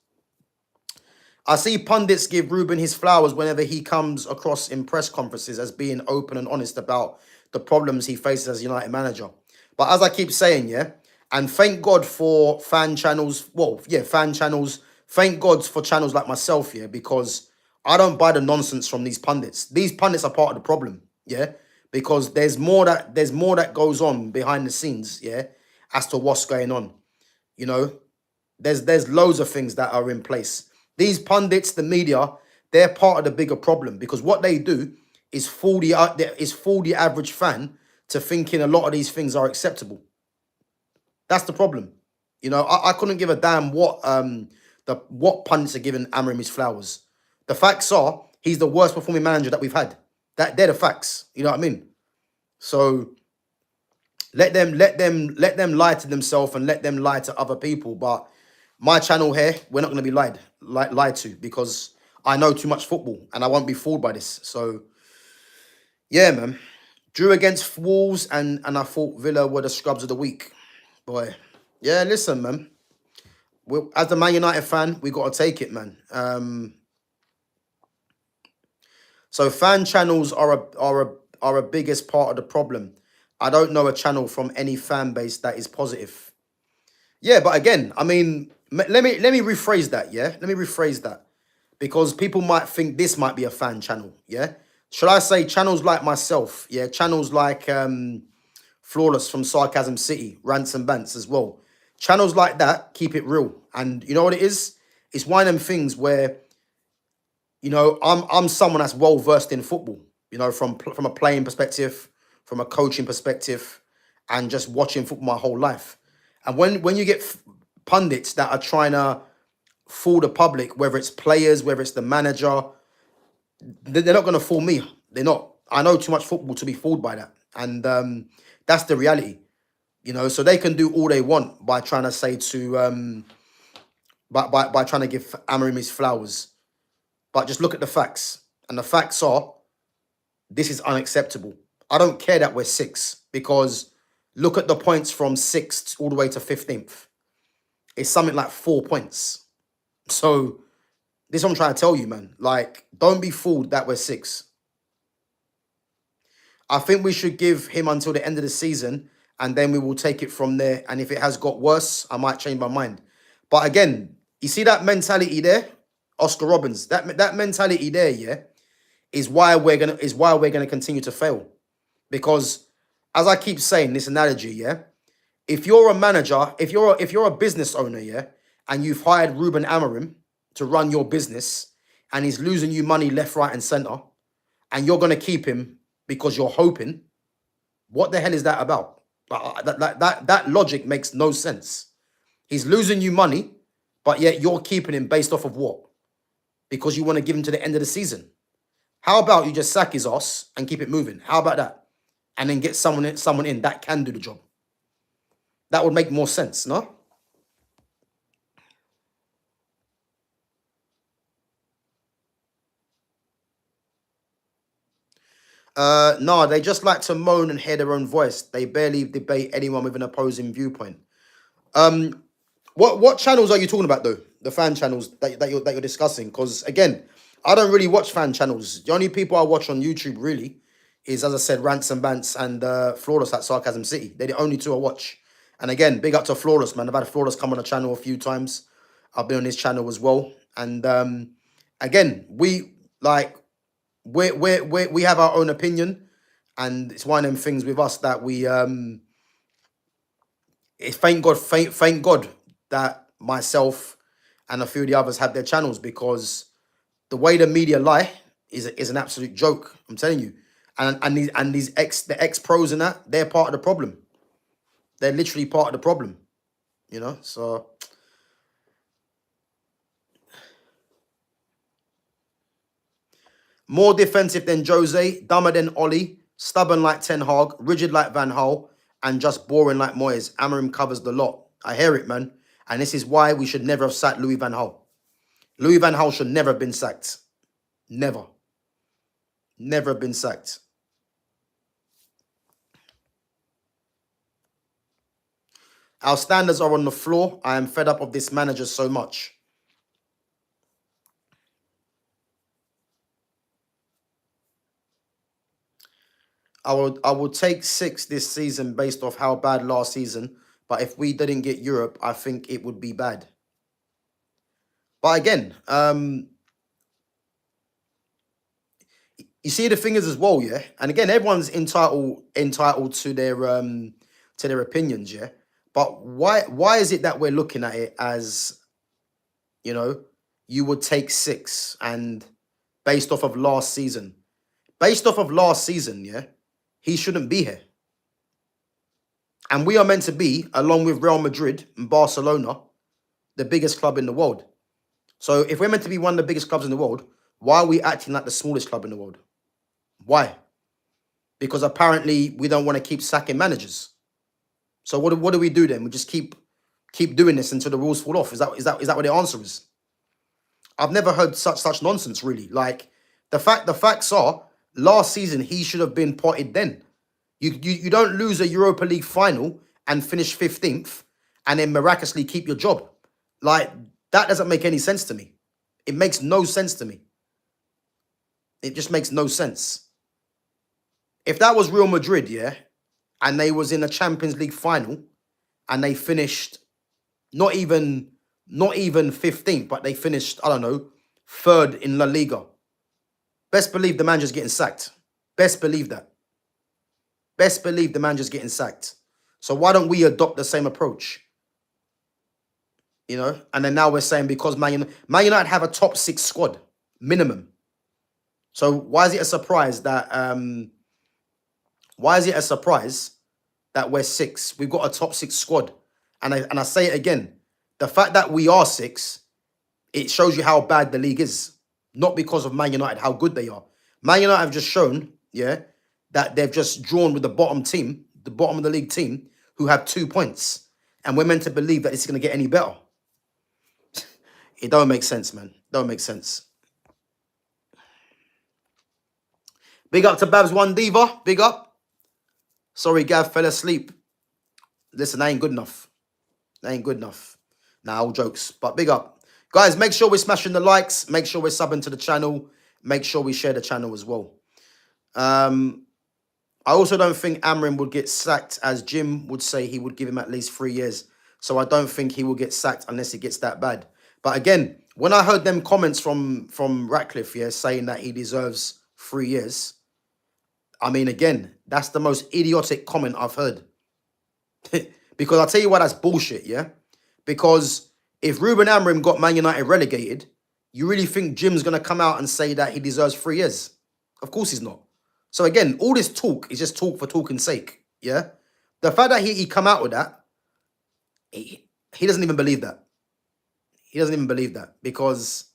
I see pundits give Ruben his flowers whenever he comes across in press conferences as being open and honest about the problems he faces as United manager. But as I keep saying, yeah, and thank God for fan channels. Well, yeah, fan channels. Thank God for channels like myself, yeah, because I don't buy the nonsense from these pundits. These pundits are part of the problem, yeah, because there's more that goes on behind the scenes, yeah, as to what's going on. You know, there's loads of things that are in place. These pundits, the media, they're part of the bigger problem because what they do is fool the average fan to thinking a lot of these things are acceptable. That's the problem. You know, I couldn't give a damn what pundits are giving Amorim his flowers. The facts are he's the worst performing manager that we've had. They're the facts. You know what I mean? So let them lie to themselves and let them lie to other people. But my channel here, we're not going to be lied to because I know too much football and I won't be fooled by this. So yeah, man. Drew against Wolves and I thought Villa were the scrubs of the week. Boy, yeah. Listen, man. As the Man United fan, we got to take it, man. So fan channels are a biggest part of the problem. I don't know a channel from any fan base that is positive. Yeah, but again, I mean, let me rephrase that. Yeah, let me rephrase that because people might think this might be a fan channel. Yeah, should I say channels like myself? Yeah, channels like Flawless from Sarcasm City, Rants and Bants as well. Channels like that keep it real, and you know what it is? It's one of them things where you know I'm someone that's well versed in football. You know, from a playing perspective, from a coaching perspective, and just watching football my whole life. And when you get pundits that are trying to fool the public, whether it's players, whether it's the manager, they're not going to fool me. They're not. I know too much football to be fooled by that, and that's the reality. You know, so they can do all they want by trying to say to by trying to give Amorim his flowers, but just look at the facts, and the facts are this is unacceptable. I don't care that we're sixth because look at the points from 6th all the way to 15th. It's something like 4 points. So this is what I'm trying to tell you, man. Like, don't be fooled that we're sixth. I think we should give him until the end of the season and then we will take it from there. And if it has got worse, I might change my mind. But again, you see that mentality there? Oscar Robbins, that mentality there, yeah, is why we're gonna continue to fail. Because as I keep saying this analogy, yeah, if you're a manager, if you're a business owner, yeah, and you've hired Ruben Amorim to run your business and he's losing you money left, right, and center, and you're gonna keep him because you're hoping, what the hell is that about? That logic makes no sense. He's losing you money, but yet you're keeping him based off of what? Because you want to give him to the end of the season. How about you just sack his ass and keep it moving? How about that? And then get someone in that can do the job. That would make more sense, no? No, they just like to moan and hear their own voice. They barely debate anyone with an opposing viewpoint. What channels are you talking about though? The fan channels that you're discussing? Because again, I don't really watch fan channels. The only people I watch on YouTube really is, as I said, Rants and Bants and Flawless at Sarcasm City. They're the only two I watch. And again, big up to Flawless, man. I've had Flawless come on the channel a few times. I've been on his channel as well. And again, we have our own opinion, and it's one of them things with us that we it's thank God that myself and a few of the others have their channels because the way the media lie is an absolute joke. I'm telling you, and these ex pros and that, they're part of the problem. They're literally part of the problem. You know, so more defensive than Jose, dumber than Ollie, stubborn like Ten Hag, rigid like Van Gaal, and just boring like Moyes. Amorim covers the lot. I hear it, man. And this is why we should never have sacked Louis Van Gaal. Louis Van Gaal should never have been sacked. Never. Never have been sacked. Our standards are on the floor. I am fed up of this manager so much. I would take 6 this season based off how bad last season. But if we didn't get Europe, I think it would be bad. But again, you see the thing is as well, yeah. And again, everyone's entitled to their opinions, yeah. But why is it that we're looking at it as, you know, you would take 6 and based off of last season? Based off of last season, yeah, he shouldn't be here. And we are meant to be, along with Real Madrid and Barcelona, the biggest club in the world. So if we're meant to be one of the biggest clubs in the world, why are we acting like the smallest club in the world? Why? Because apparently we don't want to keep sacking managers. So what do we do then? We just keep doing this until the rules fall off. Is that what the answer is? I've never heard such nonsense, really. Like the facts are, last season he should have been potted then. You don't lose a Europa League final and finish 15th and then miraculously keep your job. Like, that doesn't make any sense to me. It makes no sense to me. It just makes no sense. If that was Real Madrid, yeah, and they was in the Champions League final and they finished not even 15th, but they finished, I don't know, 3rd in La Liga. Best believe the manager's getting sacked. Best believe that. Best believe the manager's getting sacked. So why don't we adopt the same approach? You know? And then now we're saying because Man United have a top 6 squad, minimum. So why is it a surprise that we're 6? We've got a top 6 squad. And I say it again. The fact that we are 6, it shows you how bad the league is. Not because of Man United, how good they are. Man United have just shown, yeah, that they've just drawn with the bottom team, the bottom of the league team, who have 2 points. And we're meant to believe that it's going to get any better. It don't make sense, man. Don't make sense. Big up to Babs One Diva. Big up. Sorry, Gav, fell asleep. Listen, that ain't good enough. That ain't good enough. Nah, all jokes. But big up. Guys, make sure we're smashing the likes. Make sure we're subbing to the channel. Make sure we share the channel as well. I also don't think Amorim would get sacked, as Jim would say he would give him at least 3 years. So I don't think he will get sacked unless it gets that bad. But again, when I heard them comments from Ratcliffe, yeah, saying that he deserves 3 years, I mean, again, that's the most idiotic comment I've heard. Because I'll tell you why that's bullshit, yeah? Because if Ruben Amorim got Man United relegated, you really think Jim's going to come out and say that he deserves 3 years? Of course he's not. So again, all this talk is just talk for talking's sake, yeah? The fact that he come out with that, he doesn't even believe that. He doesn't even believe that. Because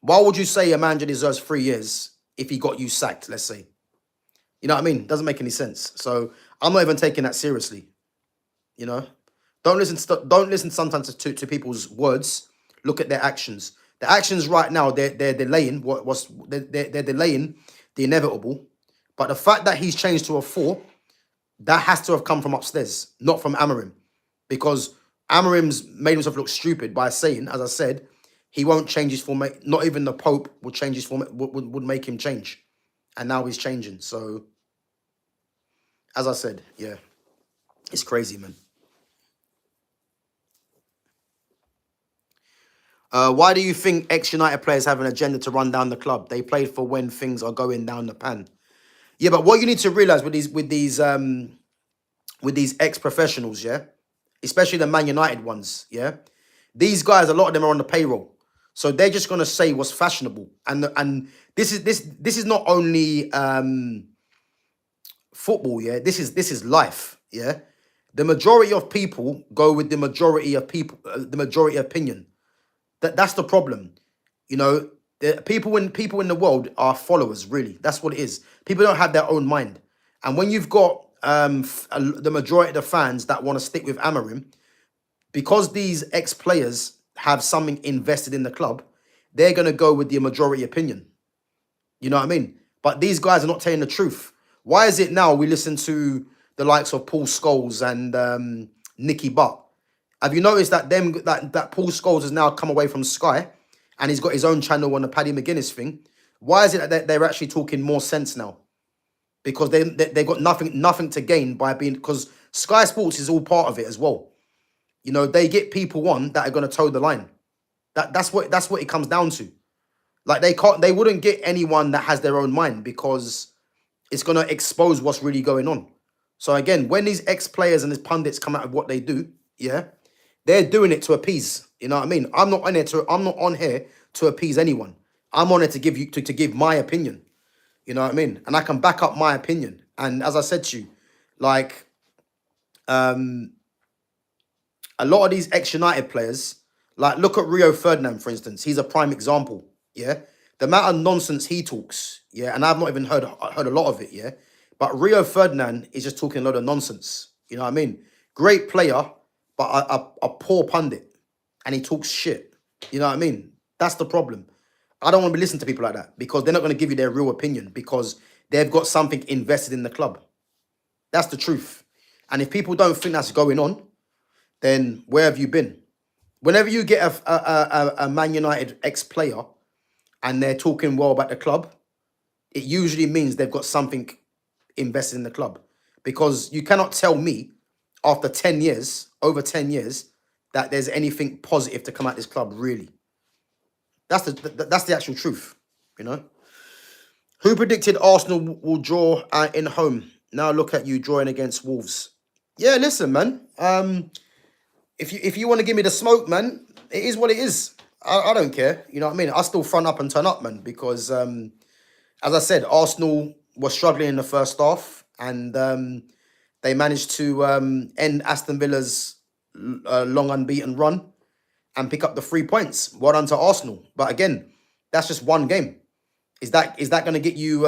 why would you say a manager deserves 3 years if he got you sacked, let's say? You know what I mean? Doesn't make any sense. So I'm not even taking that seriously. You know? Don't listen sometimes to people's words. Look at their actions. The actions right now, they're delaying they're delaying the inevitable. But the fact that he's changed to a 4, that has to have come from upstairs, not from Amorim. Because Amorim's made himself look stupid by saying, as I said, he won't change his format. Not even the Pope would change his format, would make him change. And now he's changing. So, as I said, yeah, it's crazy, man. Why do you think ex-United players have an agenda to run down the club? They played for when things are going down the pan. Yeah, but what you need to realize with these ex-professionals, yeah, especially the Man United ones, yeah, these guys, a lot of them are on the payroll, so they're just gonna say what's fashionable, and this is not only football, yeah. This is life, yeah. The majority of people go with the majority of people, the majority opinion. That's the problem, you know. People in the world are followers, really. That's what it is. People don't have their own mind. And when you've got the majority of the fans that want to stick with Amorim, because these ex-players have something invested in the club, they're going to go with the majority opinion. You know what I mean? But these guys are not telling the truth. Why is it now we listen to the likes of Paul Scholes and Nicky Butt? Have you noticed that that Paul Scholes has now come away from Sky and he's got his own channel on the Paddy McGuinness thing? Why is it that they're actually talking more sense now? because they've got nothing to gain by being, because Sky Sports is all part of it as well. You know, they get people on that are going to toe the line. That's what it comes down to. Like they wouldn't get anyone that has their own mind, because it's going to expose what's really going on. So again, when these ex-players and these pundits come out of what they do, yeah, they're doing it to appease. You know what I mean? I'm not on here to appease anyone. I'm on it to give to give my opinion. You know what I mean? And I can back up my opinion. And as I said to you, like, a lot of these ex-United players, like, look at Rio Ferdinand, for instance. He's a prime example, yeah? The amount of nonsense he talks, yeah? And I've not even heard a lot of it, yeah? But Rio Ferdinand is just talking a lot of nonsense, you know what I mean? Great player, but a poor pundit. And he talks shit, you know what I mean? That's the problem. I don't want to be listening to people like that, because they're not going to give you their real opinion, because they've got something invested in the club. That's the truth. And if people don't think that's going on, then where have you been? Whenever you get a Man United ex-player and they're talking well about the club, it usually means they've got something invested in the club. Because you cannot tell me after 10 years, over 10 years, that there's anything positive to come out of this club, really. That's the actual truth, you know? Who predicted Arsenal will draw in home? Now look at you drawing against Wolves. Yeah, listen, man. If you want to give me the smoke, man, it is what it is. I don't care. You know what I mean? I still front up and turn up, man, because as I said, Arsenal were struggling in the first half, and they managed to end Aston Villa's long unbeaten run and pick up the 3 points. Well done to Arsenal. But again, that's just one game. Is that going to get you?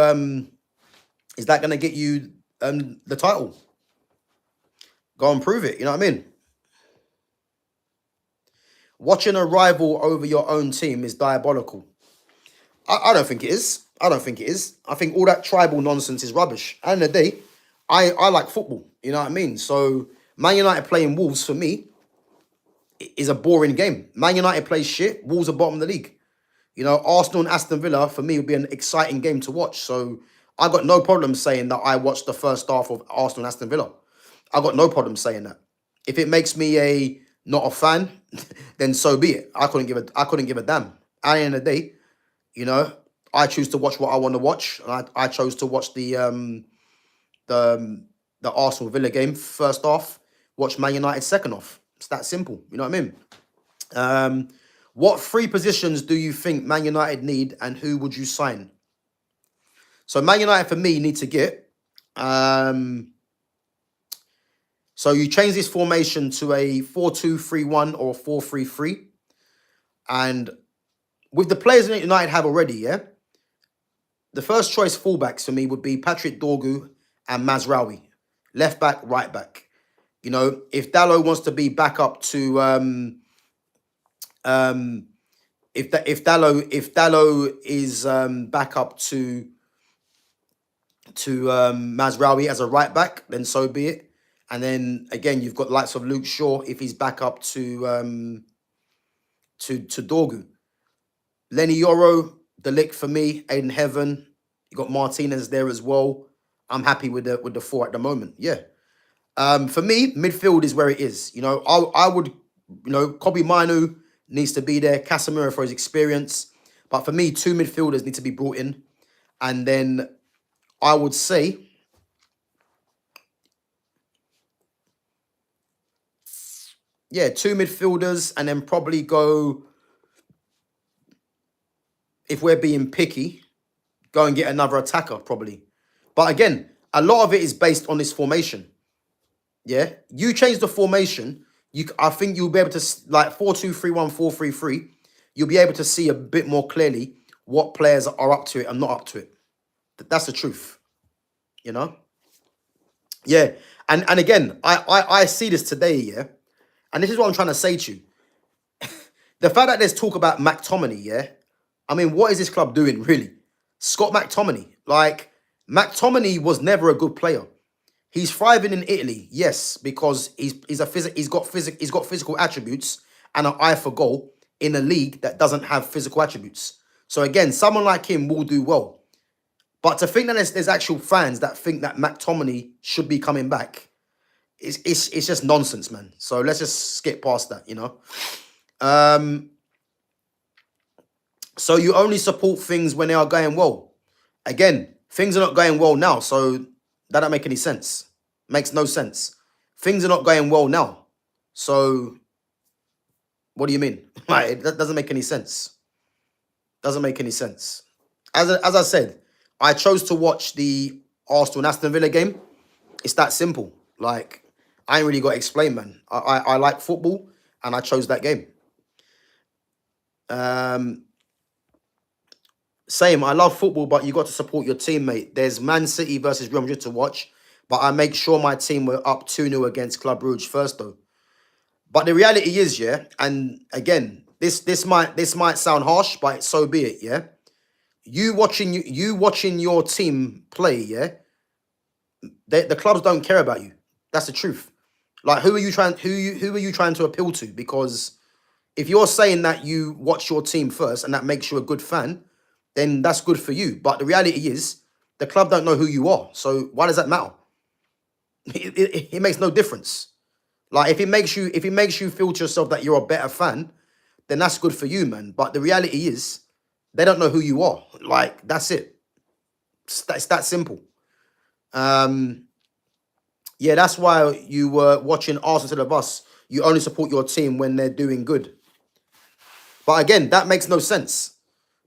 Is that going to get you the title? Go and prove it. You know what I mean? Watching a rival over your own team is diabolical. I don't think it is. I don't think it is. I think all that tribal nonsense is rubbish. At the end of the day, I like football. You know what I mean? So Man United playing Wolves, for me, is a boring game. Man United plays shit. Wolves are bottom of the league. You know, Arsenal and Aston Villa, for me, would be an exciting game to watch. So I got no problem saying that I watched the first half of Arsenal and Aston Villa. I got no problem saying that. If it makes me not a fan, then so be it. I couldn't give a damn. At the end of the day, you know, I choose to watch what I want to watch. And I chose to watch the Arsenal Villa game first half, watch Man United second half. It's that simple. You know what I mean? What 3 positions do you think Man United need, and who would you sign? So Man United, for me, need to get... So you change this formation to a 4-2-3-1 or a 4-3-3. And with the players that United have already, yeah, the first choice fullbacks for me would be Patrick Dorgu and Mazraoui. Left back, right back. You know, if Dalot wants to be back up to... if Dalot is back up to Mazraoui as a right back, then so be it. And then again, you've got the likes of Luke Shaw if he's back up to Dorgu. Lenny Yoro, De Ligt for me, Aiden Heaven. You got Martinez there as well. I'm happy with the 4 at the moment. Yeah. For me, midfield is where it is. You know, I would, you know, Kobe Manu needs to be there. Casemiro for his experience. But for me, 2 midfielders need to be brought in. And then I would say... Yeah, 2 midfielders, and then probably go, if we're being picky, go and get another attacker, probably. But again, a lot of it is based on this formation. Yeah? You change the formation, I think you'll be able to, like 4-2-3-1, 4-3-3, you'll be able to see a bit more clearly what players are up to it and not up to it. That's the truth. You know? Yeah. And again, I see this today, yeah? And this is what I'm trying to say to you. The fact that there's talk about McTominay, yeah? I mean, what is this club doing, really? Scott McTominay. Like, McTominay was never a good player. He's thriving in Italy, yes, because he's got physical attributes and an eye for goal in a league that doesn't have physical attributes. So again, someone like him will do well. But to think that there's actual fans that think that McTominay should be coming back, it's just nonsense, man. So let's just skip past that, you know. So you only support things when they are going well. Again, things are not going well now, so that don't make any sense. Makes no sense. Things are not going well now. So what do you mean? Like, that doesn't make any sense. Doesn't make any sense. As I said, I chose to watch the Arsenal and Aston Villa game. It's that simple. Like, I ain't really got to explain, man. I like football, and I chose that game. Same, I love football, but you got to support your teammate. There's Man City versus Real Madrid to watch, but I make sure my team were up 2-0 against Club Brugge first, though. But the reality is, yeah, and again, this might sound harsh, but so be it, yeah. You watching your team play, yeah. The clubs don't care about you. That's the truth. Like, who are you trying to appeal to? Because if you're saying that you watch your team first and that makes you a good fan, then that's good for you. But the reality is, the club don't know who you are. So why does that matter? It makes no difference. Like, if it makes you feel to yourself that you're a better fan, then that's good for you, man. But the reality is, they don't know who you are. Like, that's it. It's that simple. Yeah, that's why you were watching Arsenal instead of us. You only support your team when they're doing good. But again, that makes no sense.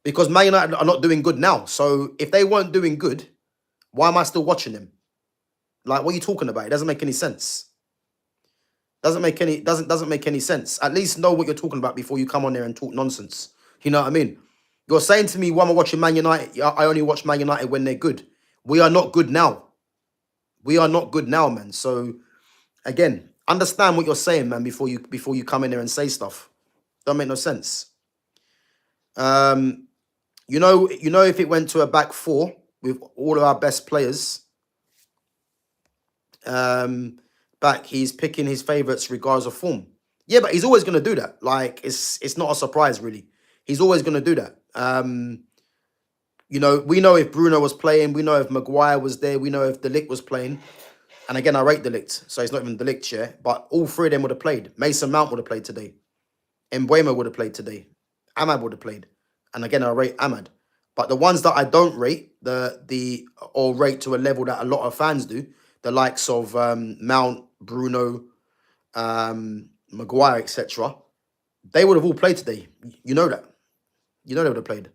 Because Man United are not doing good now. So if they weren't doing good, why am I still watching them? Like, what are you talking about? It doesn't make any sense. Doesn't make any sense. At least know what you're talking about before you come on there and talk nonsense. You know what I mean? You're saying to me, why am I watching Man United? I only watch Man United when they're good. We are not good now. We are not good now, man. So again, understand what you're saying, man, before you come in there and say stuff. Don't make no sense. You know, if it went to a back four with all of our best players, back, he's picking his favourites regardless of form. Yeah, but he's always going to do that. Like, it's not a surprise, really. He's always going to do that. You know, we know if Bruno was playing. We know if Maguire was there. We know if De Ligt was playing. And again, I rate De Ligt, so it's not even De Ligt, yeah. But all three of them would have played. Mason Mount would have played today. Mbuemo would have played today. Ahmad would have played. And again, I rate Ahmad. But the ones that I don't rate, or rate to a level that a lot of fans do, the likes of Mount, Bruno, Maguire, etc., they would have all played today. You know that. You know they would have played.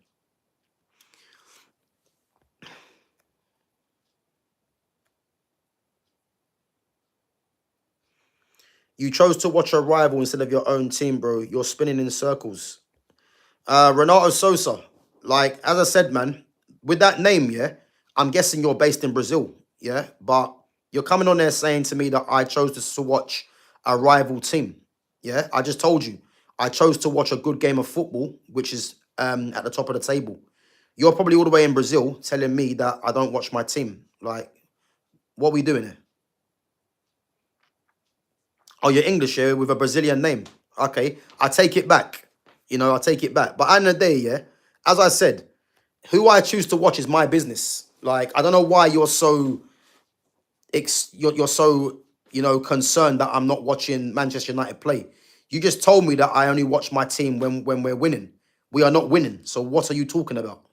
You chose to watch a rival instead of your own team, bro. You're spinning in circles. Renato Sosa. Like, as I said, man, with that name, yeah, I'm guessing you're based in Brazil, yeah? But you're coming on there saying to me that I chose to watch a rival team, yeah? I just told you. I chose to watch a good game of football, which is at the top of the table. You're probably all the way in Brazil telling me that I don't watch my team. Like, what are we doing here? Oh, you're English, yeah, with a Brazilian name. Okay, I take it back. You know, I take it back. But at the end of the day, yeah, as I said, who I choose to watch is my business. Like, I don't know why you're so, you're so, you know, concerned that I'm not watching Manchester United play. You just told me that I only watch my team when we're winning. We are not winning. So what are you talking about?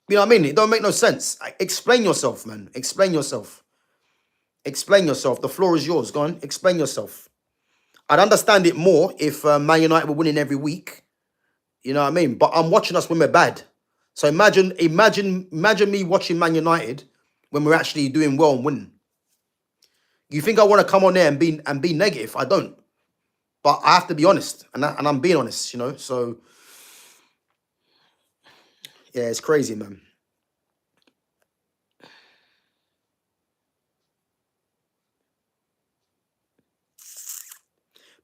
You know what I mean? It don't make no sense. Explain yourself, man. Explain yourself. Explain yourself. The floor is yours. Go on. Explain yourself. I'd understand it more if Man United were winning every week. You know what I mean? But I'm watching us when we're bad. So imagine me watching Man United when we're actually doing well and winning. You think I want to come on there and be negative? I don't. But I have to be honest, and I'm being honest, you know. So yeah, it's crazy, man.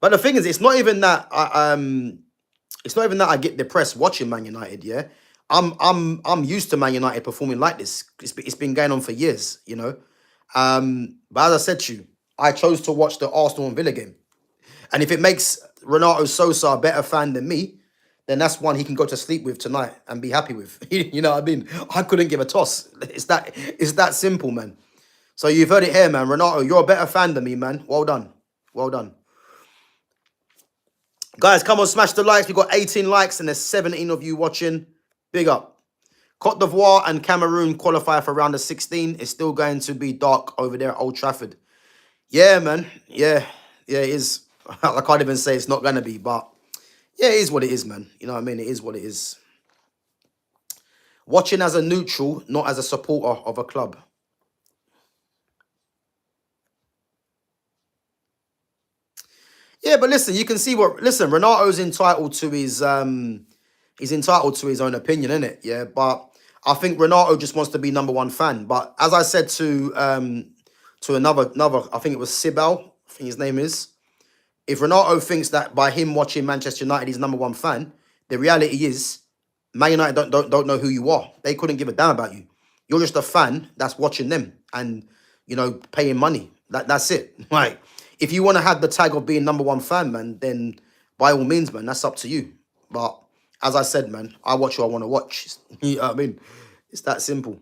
But the thing is, it's not even that I get depressed watching Man United. Yeah, I'm used to Man United performing like this. It's been going on for years, you know. But as I said to you, I chose to watch the Arsenal and Villa game, and if it makes Renato Sosa a better fan than me, then that's one he can go to sleep with tonight and be happy with. You know what I mean? I couldn't give a toss. It's that simple, man. So you've heard it here, man. Renato, you're a better fan than me, man. Well done. Well done. Guys, come on, smash the likes. We've got 18 likes and there's 17 of you watching. Big up. Cote d'Ivoire and Cameroon qualify for round of 16. It's still going to be dark over there at Old Trafford. Yeah, man. Yeah. Yeah, it is. I can't even say it's not going to be, but yeah, it is what it is, man. You know what I mean? It is what it is. Watching as a neutral, not as a supporter of a club. Yeah, but listen, you can see what. Listen, Renato's entitled to his he's entitled to his own opinion, isn't it? Yeah, but I think Renato just wants to be number one fan. But as I said to another, I think it was Sibel, I think his name is. If Renato thinks that by him watching Manchester United he's number one fan, the reality is Man United don't know who you are. They couldn't give a damn about you. You're just a fan that's watching them and paying money. That's it. Right. If you want to have the tag of being number one fan, man, then by all means, man, that's up to you. But as I said, man, I watch who I want to watch. You know what I mean? It's that simple.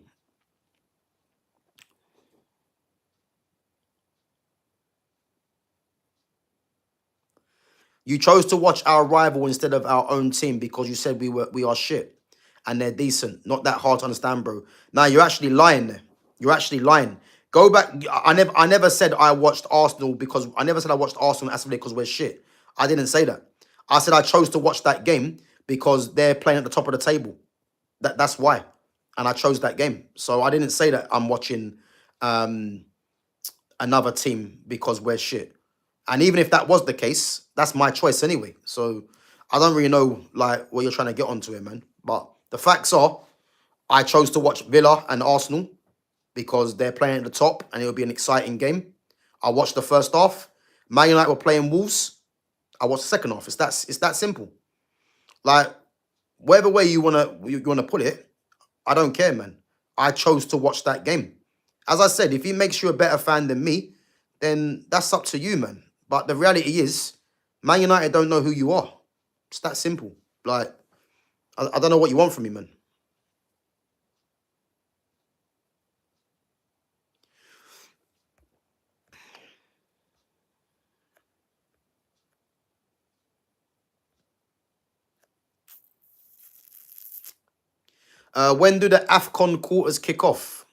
You chose to watch our rival instead of our own team because you said we are shit and they're decent. Not that hard to understand, bro. Now you're actually lying there. You're actually lying. Go back. I never said I watched Arsenal because I never said I watched Arsenal actively because we're shit. I didn't say that. I said I chose to watch that game because they're playing at the top of the table. That's why. And I chose that game. So I didn't say that I'm watching another team because we're shit. And even if that was the case, that's my choice anyway. So I don't really know like what you're trying to get onto here, man. But the facts are, I chose to watch Villa and Arsenal because they're playing at the top and it'll be an exciting game. I watched the first half. Man United were playing Wolves. I watched the second half. It's that simple. Like whatever way you wanna put it, I don't care, man. I chose to watch that game. As I said, if he makes you a better fan than me, then that's up to you, man. But the reality is, Man United don't know who you are. It's that simple. Like, I don't know what you want from me, man. When do the AFCON quarters kick off?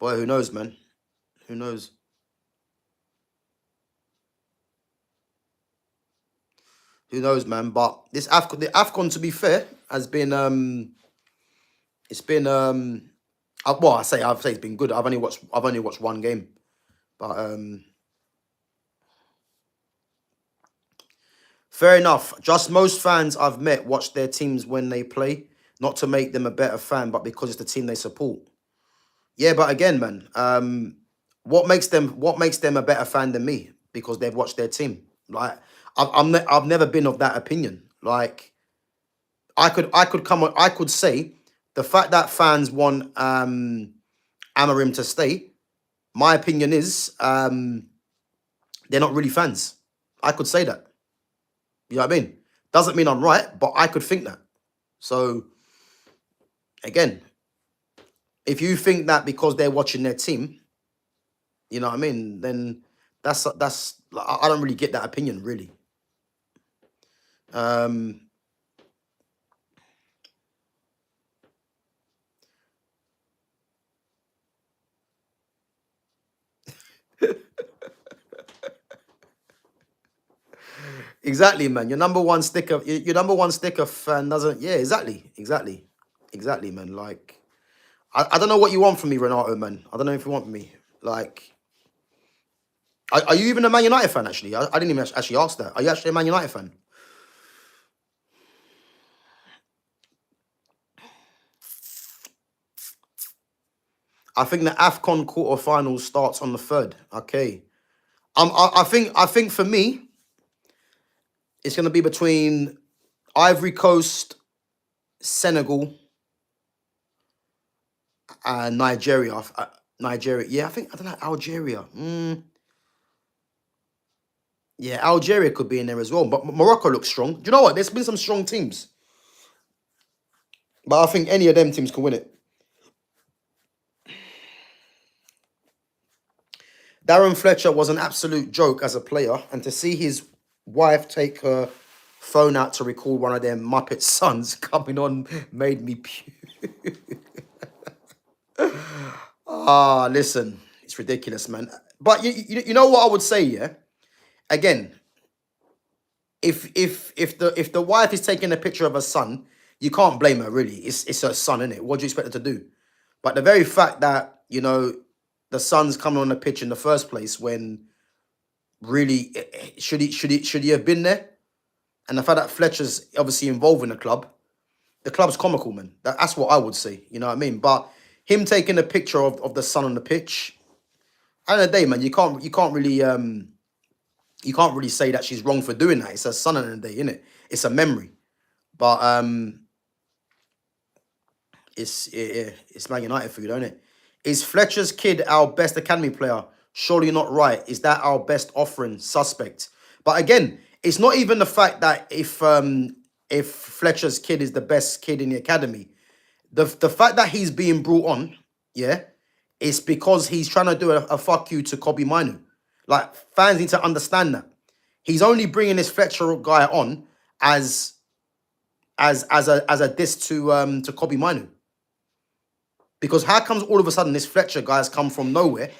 Boy, who knows, man? Who knows? Who knows, man? But the AFCON, to be fair, has been it's been well, I'd say it's been good. I've only watched one game, but fair enough. Just most fans I've met watch their teams when they play, not to make them a better fan, but because it's the team they support. Yeah, but again, man, what makes them a better fan than me? Because they've watched their team. Like I've never been of that opinion. Like I could say the fact that fans want Amorim to stay. My opinion is they're not really fans. I could say that. You know what I mean? Doesn't mean I'm right, but I could think that. So again, if you think that because they're watching their team, you know what I mean, then that's I don't really get that opinion really. Um, exactly, man. Your number one sticker fan doesn't. Yeah, exactly, man. Like I don't know what you want from me, Renato, man. I don't know if you want me. Like, are you even a Man United fan? Actually, I didn't even actually ask that. Are you actually a Man United fan? I think the AFCON quarterfinals starts on the 3rd. Okay. I think for me, it's gonna be between Ivory Coast, Senegal, and Nigeria. Nigeria. Yeah, I don't know, Algeria. Yeah, Algeria could be in there as well, but Morocco looks strong. Do you know what? There's been some strong teams, but I think any of them teams can win it. Darren Fletcher was an absolute joke as a player, and to see his wife take her phone out to record one of their Muppet sons coming on made me puke. Ah, listen, it's ridiculous, man. But you know what I would say, yeah. Again, if the wife is taking a picture of her son, you can't blame her really. It's her son, isn't it? What do you expect her to do? But the very fact that the son's coming on the pitch in the first place, when really should he have been there? And the fact that Fletcher's obviously involved in the club's comical, man. That's what I would say. You know what I mean? But him taking a picture of the son on the pitch, at the end of the day, man, you can't really say that she's wrong for doing that. It's her son at the end of the day, innit? It's a memory. But it's Man United for you, don't it? Is Fletcher's kid our best academy player? Surely not right. Is that our best offering? Suspect. But again, it's not even the fact that if Fletcher's kid is the best kid in the academy. The fact that he's being brought on, yeah, it's because he's trying to do a fuck you to Kobe Minu. Like, fans need to understand that. He's only bringing this Fletcher guy on as a diss to Kobe Minu. Because how comes all of a sudden this Fletcher guy has come from nowhere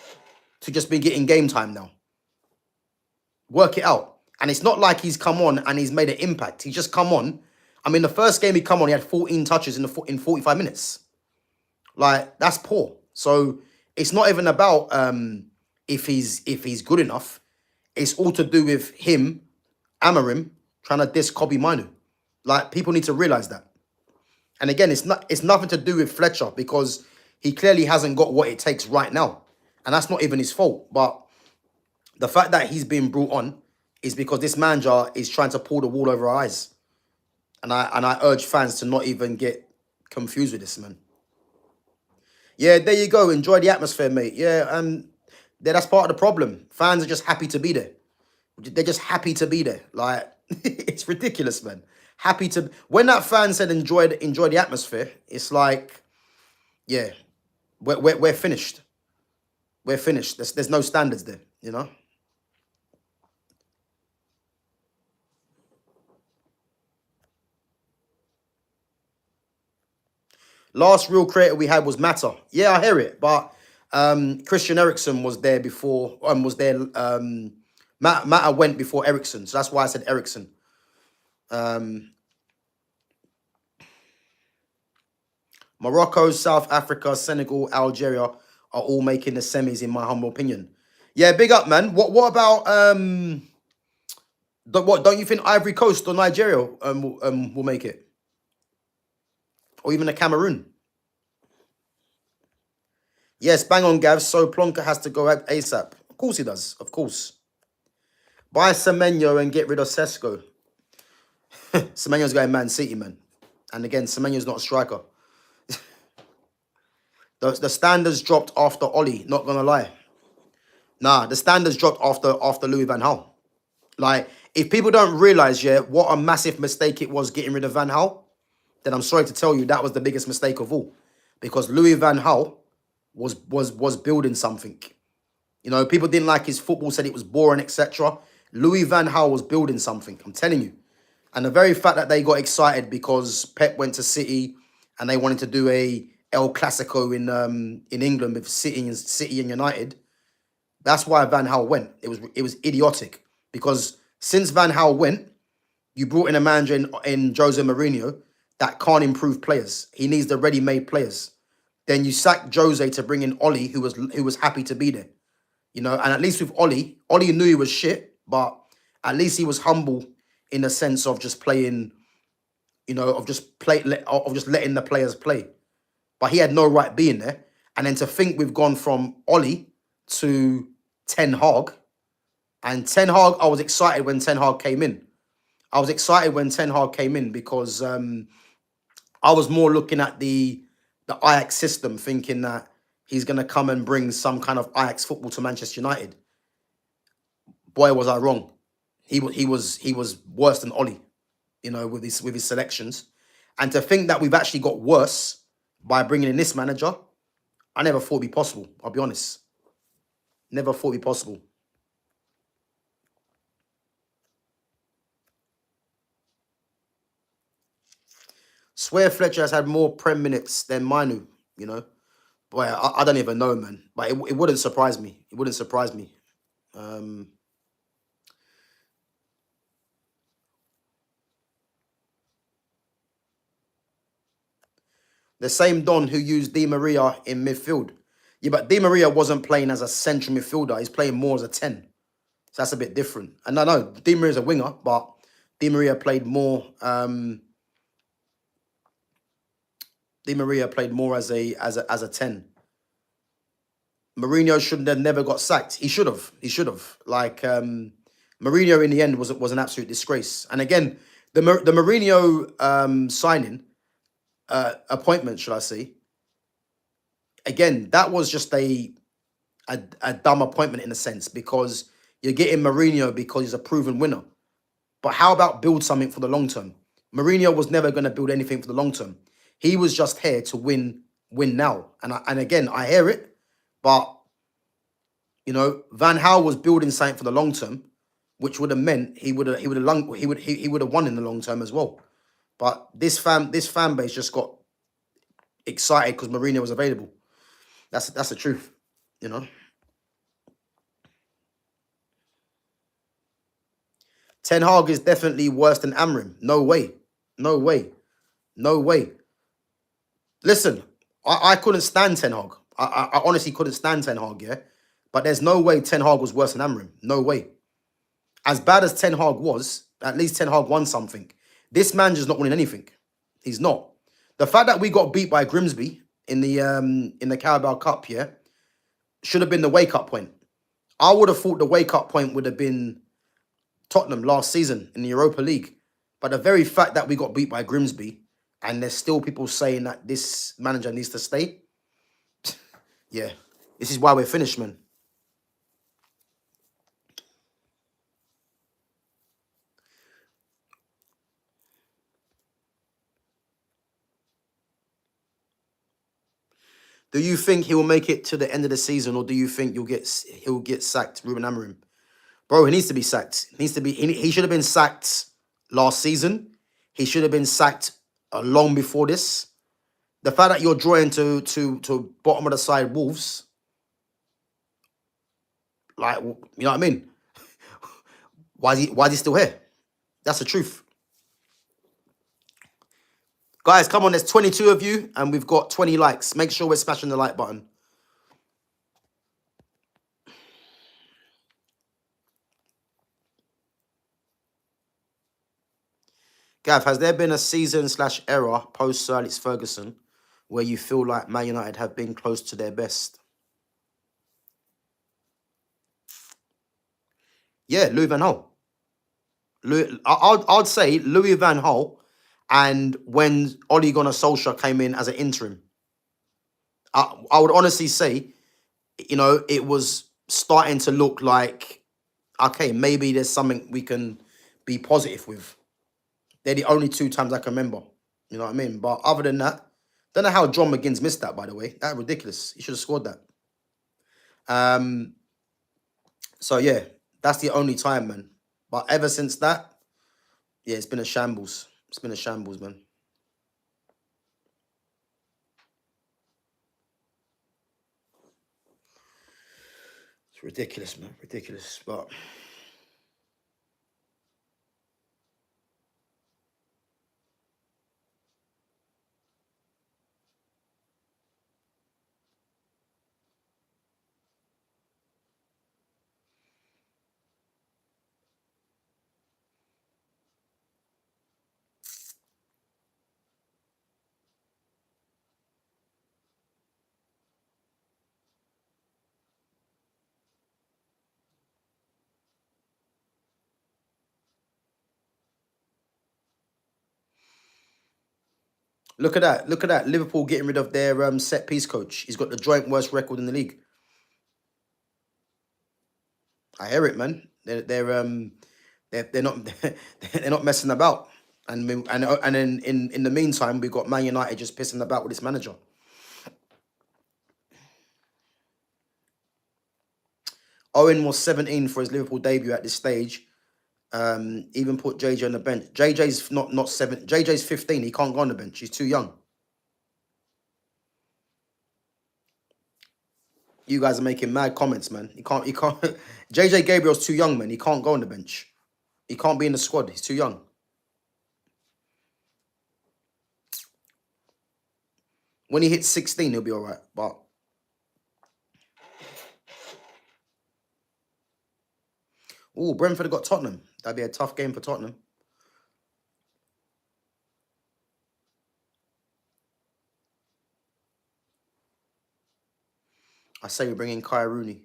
to just be getting game time now? Work it out. And it's not like he's come on and he's made an impact. He's just come on. I mean, the first game he come on, he had 14 touches in 45 minutes. Like, that's poor. So it's not even about if he's good enough. It's all to do with him, Amorim, trying to diss Kobe Minu. Like, people need to realize that. And again, it's nothing to do with Fletcher, because he clearly hasn't got what it takes right now. And that's not even his fault. But the fact that he's being brought on is because this manager is trying to pull the wool over our eyes. And I urge fans to not even get confused with this, man. Yeah, there you go. Enjoy the atmosphere, mate. Yeah, that's part of the problem. Fans are just happy to be there. They're just happy to be there. Like, it's ridiculous, man. Happy to... When that fan said enjoy the atmosphere, it's like, yeah, we're finished. We're finished. There's no standards there, you know? Last real creator we had was Mata. Yeah, I hear it, but Christian Eriksen was there before. Mata went before Eriksen, so that's why I said Eriksen. Morocco, South Africa, Senegal, Algeria are all making the semis, in my humble opinion. Yeah, big up, man. What about don't you think Ivory Coast or Nigeria will make it, or even the Cameroon? Yes, bang on, Gav. So Plonka has to go ASAP. Of course he does. Of course. Buy Semenyo and get rid of Sesko. Semenyo's going Man City, man. And again, Semenyo's not a striker. The standards dropped after Ollie, not gonna lie. Nah, the standards dropped after Louis van Gaal. Like, if people don't realise, yeah, what a massive mistake it was getting rid of Van Gaal, then I'm sorry to tell you that was the biggest mistake of all. Because Louis van Gaal was building something. You know, people didn't like his football, said it was boring, etc. Louis van Gaal was building something, I'm telling you. And the very fact that they got excited because Pep went to City and they wanted to do a El Clasico in England with City and United, that's why Van Gaal went. It was idiotic, because since Van Gaal went, you brought in a manager in Jose Mourinho that can't improve players. He needs the ready-made players. Then you sack Jose to bring in Ollie, who was happy to be there. You know, and at least with Ollie knew he was shit, but at least he was humble in the sense of just playing, you know, of just letting the players play. But he had no right being there. And then to think we've gone from Ollie to Ten Hag. And Ten Hag, I was excited when Ten Hag came in. I was excited when Ten Hag came in because I was more looking at the Ajax system, thinking that he's going to come and bring some kind of Ajax football to Manchester United. Boy, was I wrong. he was worse than Ollie, you know, with his selections. And to think that we've actually got worse by bringing in this manager, I never thought it'd be possible. I'll be honest, never thought it'd be possible. Swear Fletcher has had more Prem minutes than Manu, you know. Boy, I don't even know, man. But it wouldn't surprise me. It wouldn't surprise me. Um, the same Don who used Di Maria in midfield. Yeah, but Di Maria wasn't playing as a central midfielder. He's playing more as a 10. So that's a bit different. And I know Di Maria's a winger, but Di Maria played more. Di Maria played more as a 10. Mourinho should have never got sacked. He should have. He should have. Like Mourinho in the end was an absolute disgrace. And again, the Mourinho signing appointment, should I say? Again, that was just a dumb appointment in a sense, because you're getting Mourinho because he's a proven winner. But how about build something for the long term? Mourinho was never going to build anything for the long term. He was just here to win now. And again, I hear it, but you know, Van Gaal was building something for the long term, which would have meant he would have won in the long term as well. But this fan base just got excited because Mourinho was available. That's the truth, you know. Ten Hag is definitely worse than Amorim. No way. No way. No way. Listen, I couldn't stand Ten Hag. I honestly couldn't stand Ten Hag, yeah? But there's no way Ten Hag was worse than Amorim. No way. As bad as Ten Hag was, at least Ten Hag won something. This man just not winning anything. He's not. The fact that we got beat by Grimsby in the Carabao Cup, yeah, should have been the wake-up point. I would have thought the wake-up point would have been Tottenham last season in the Europa League. But the very fact that we got beat by Grimsby and there's still people saying that this manager needs to stay, yeah, this is why we're finished, man. Do you think he will make it to the end of the season, or do you think he'll get sacked, Ruben Amorim? Bro, he needs to be sacked. He should have been sacked last season. He should have been sacked long before this. The fact that you're drawing to bottom of the side Wolves, like, you know what I mean? Why is he still here? That's the truth. Guys, come on, there's 22 of you and we've got 20 likes. Make sure we're smashing the like button. Gav, has there been a season/era post Sir Alex Ferguson where you feel like Man United have been close to their best? Yeah, Louis van Gaal. I'd say Louis van Gaal, and when Ole Gunnar Solskjaer came in as an interim. I would honestly say, you know, it was starting to look like, okay, maybe there's something we can be positive with. They're the only two times I can remember. You know what I mean? But other than that, don't know how John McGinn's missed that, by the way. That's ridiculous. He should have scored that. So, yeah, that's the only time, man. But ever since that, yeah, it's been a shambles. It's been a shambles, man. It's ridiculous, man. Ridiculous. But look at that. Look at that. Liverpool getting rid of their set piece coach. He's got the joint worst record in the league. I hear it, man. They're not they're not messing about. And then in the meantime, we've got Man United just pissing about with this manager. Owen was 17 for his Liverpool debut at this stage. Even put JJ on the bench. JJ's not 7. JJ's 15. He can't go on the bench. He's too young. You guys are making mad comments, man. He can't. JJ Gabriel's too young, man. He can't go on the bench. He can't be in the squad. He's too young. When he hits 16, he'll be all right. But oh, Brentford have got Tottenham. That'd be a tough game for Tottenham. I say we bring in Kai Rooney.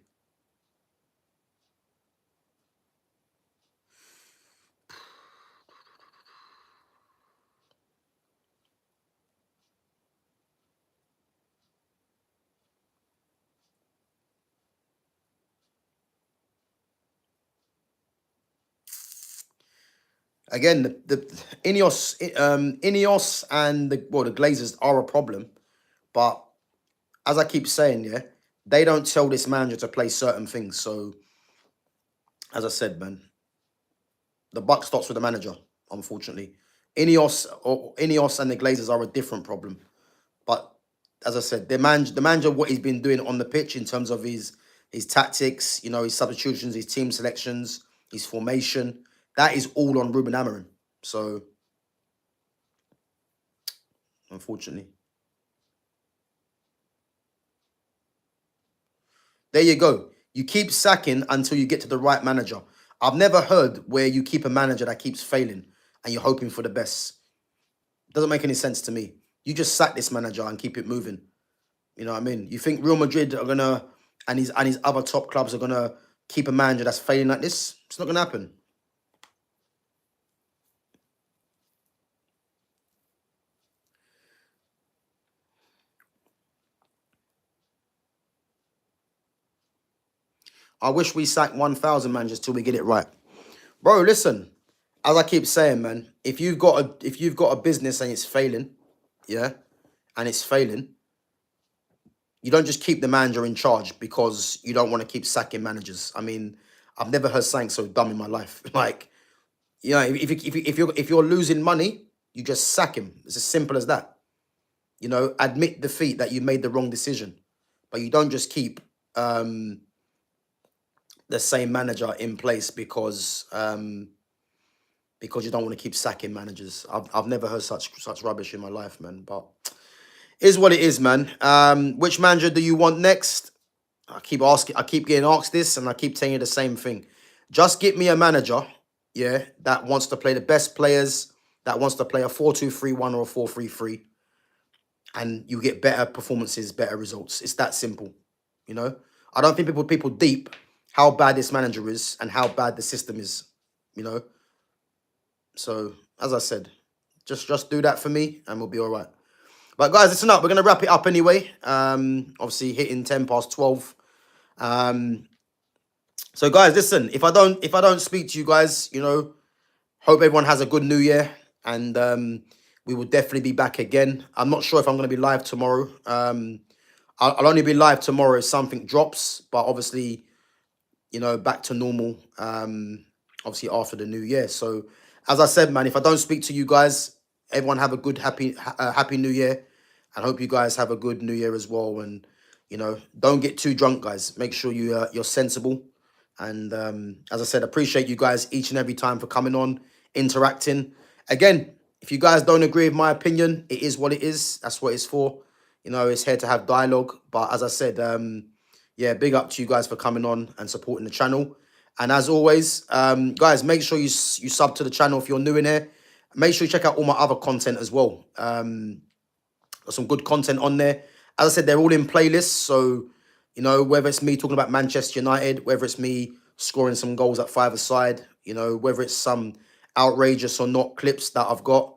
Again, the Ineos and the Glazers are a problem, but as I keep saying, yeah, they don't tell this manager to play certain things. So, as I said, man, the buck stops with the manager. Unfortunately, Ineos and the Glazers are a different problem. But as I said, the manager, what he's been doing on the pitch in terms of his tactics, his substitutions, his team selections, his formation, that is all on Ruben Amorim. So, unfortunately. There you go. You keep sacking until you get to the right manager. I've never heard where you keep a manager that keeps failing and you're hoping for the best. Doesn't make any sense to me. You just sack this manager and keep it moving. You know what I mean? You think Real Madrid are gonna and his other top clubs are gonna keep a manager that's failing like this? It's not gonna happen. I wish we sacked 1,000 managers till we get it right. Bro, listen. As I keep saying, man, if you've got a business and it's failing, yeah, and it's failing, you don't just keep the manager in charge because you don't want to keep sacking managers. I mean, I've never heard something so dumb in my life. Like, if you're losing money, you just sack him. It's as simple as that. Admit defeat that you made the wrong decision, but you don't just keep the same manager in place because you don't want to keep sacking managers. I've never heard such rubbish in my life, man. But is what it is, man. Which manager do you want next? I keep getting asked this, and I keep telling you the same thing. Just get me a manager, yeah, that wants to play the best players, that wants to play a 4-2-3-1 or a 4-3-3, and you get better performances, better results. It's that simple, I don't think people deep how bad this manager is and how bad the system is, So, as I said, just do that for me, and we'll be all right. But guys, listen up. We're gonna wrap it up anyway. Obviously hitting 12:10. So guys, listen. If I don't speak to you guys, hope everyone has a good New Year, and we will definitely be back again. I'm not sure if I'm gonna be live tomorrow. I'll only be live tomorrow if something drops, but obviously, back to normal. Obviously after the New Year. So, as I said, man, if I don't speak to you guys, everyone have a good, happy New Year. And hope you guys have a good New Year as well. And, don't get too drunk, guys. Make sure you're sensible. And as I said, appreciate you guys each and every time for coming on, interacting. Again, if you guys don't agree with my opinion, it is what it is. That's what it's for. It's here to have dialogue. But as I said, yeah, big up to you guys for coming on and supporting the channel. And as always, guys, make sure you sub to the channel if you're new in here. Make sure you check out all my other content as well. Got some good content on there. As I said, they're all in playlists. So, whether it's me talking about Manchester United, whether it's me scoring some goals at five-a-side, whether it's some outrageous or not clips that I've got.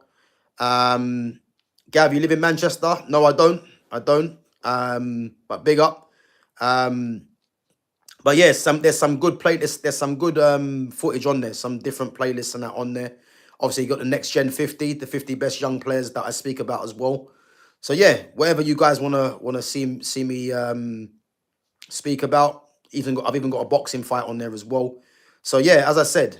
Gav, you live in Manchester? No, I don't. But big up. But yeah, there's some good playlists. There's some good footage on there. Some different playlists and that on there. Obviously, you got the next gen 50, the 50 best young players that I speak about as well. So yeah, whatever you guys wanna see me speak about. I've even got a boxing fight on there as well. So yeah, as I said,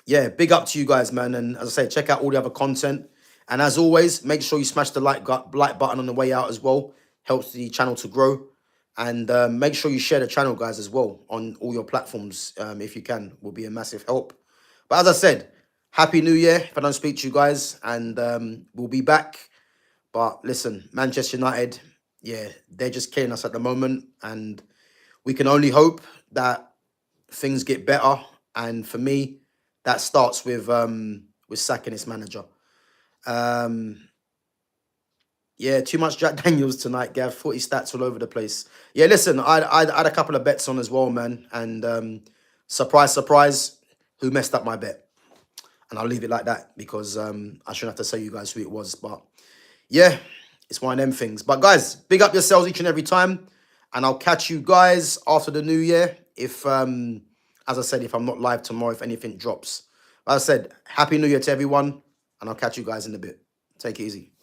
yeah, big up to you guys, man. And as I say, check out all the other content. And as always, make sure you smash the like button on the way out as well. Helps the channel to grow. And make sure you share the channel, guys, as well on all your platforms if you can. Will be a massive help. But as I said, Happy New Year if I don't speak to you guys. And we'll be back. But listen, Manchester United, yeah, they're just killing us at the moment. And we can only hope that things get better. And for me, that starts with sacking his manager. Um, yeah, too much Jack Daniels tonight, Gav. 40 stats all over the place. Yeah, listen, I had a couple of bets on as well, man. And surprise, surprise, who messed up my bet? And I'll leave it like that because I shouldn't have to tell you guys who it was. But yeah, it's one of them things. But guys, big up yourselves each and every time. And I'll catch you guys after the new year. If, as I said, if I'm not live tomorrow, if anything drops. As I said, Happy New Year to everyone. And I'll catch you guys in a bit. Take it easy.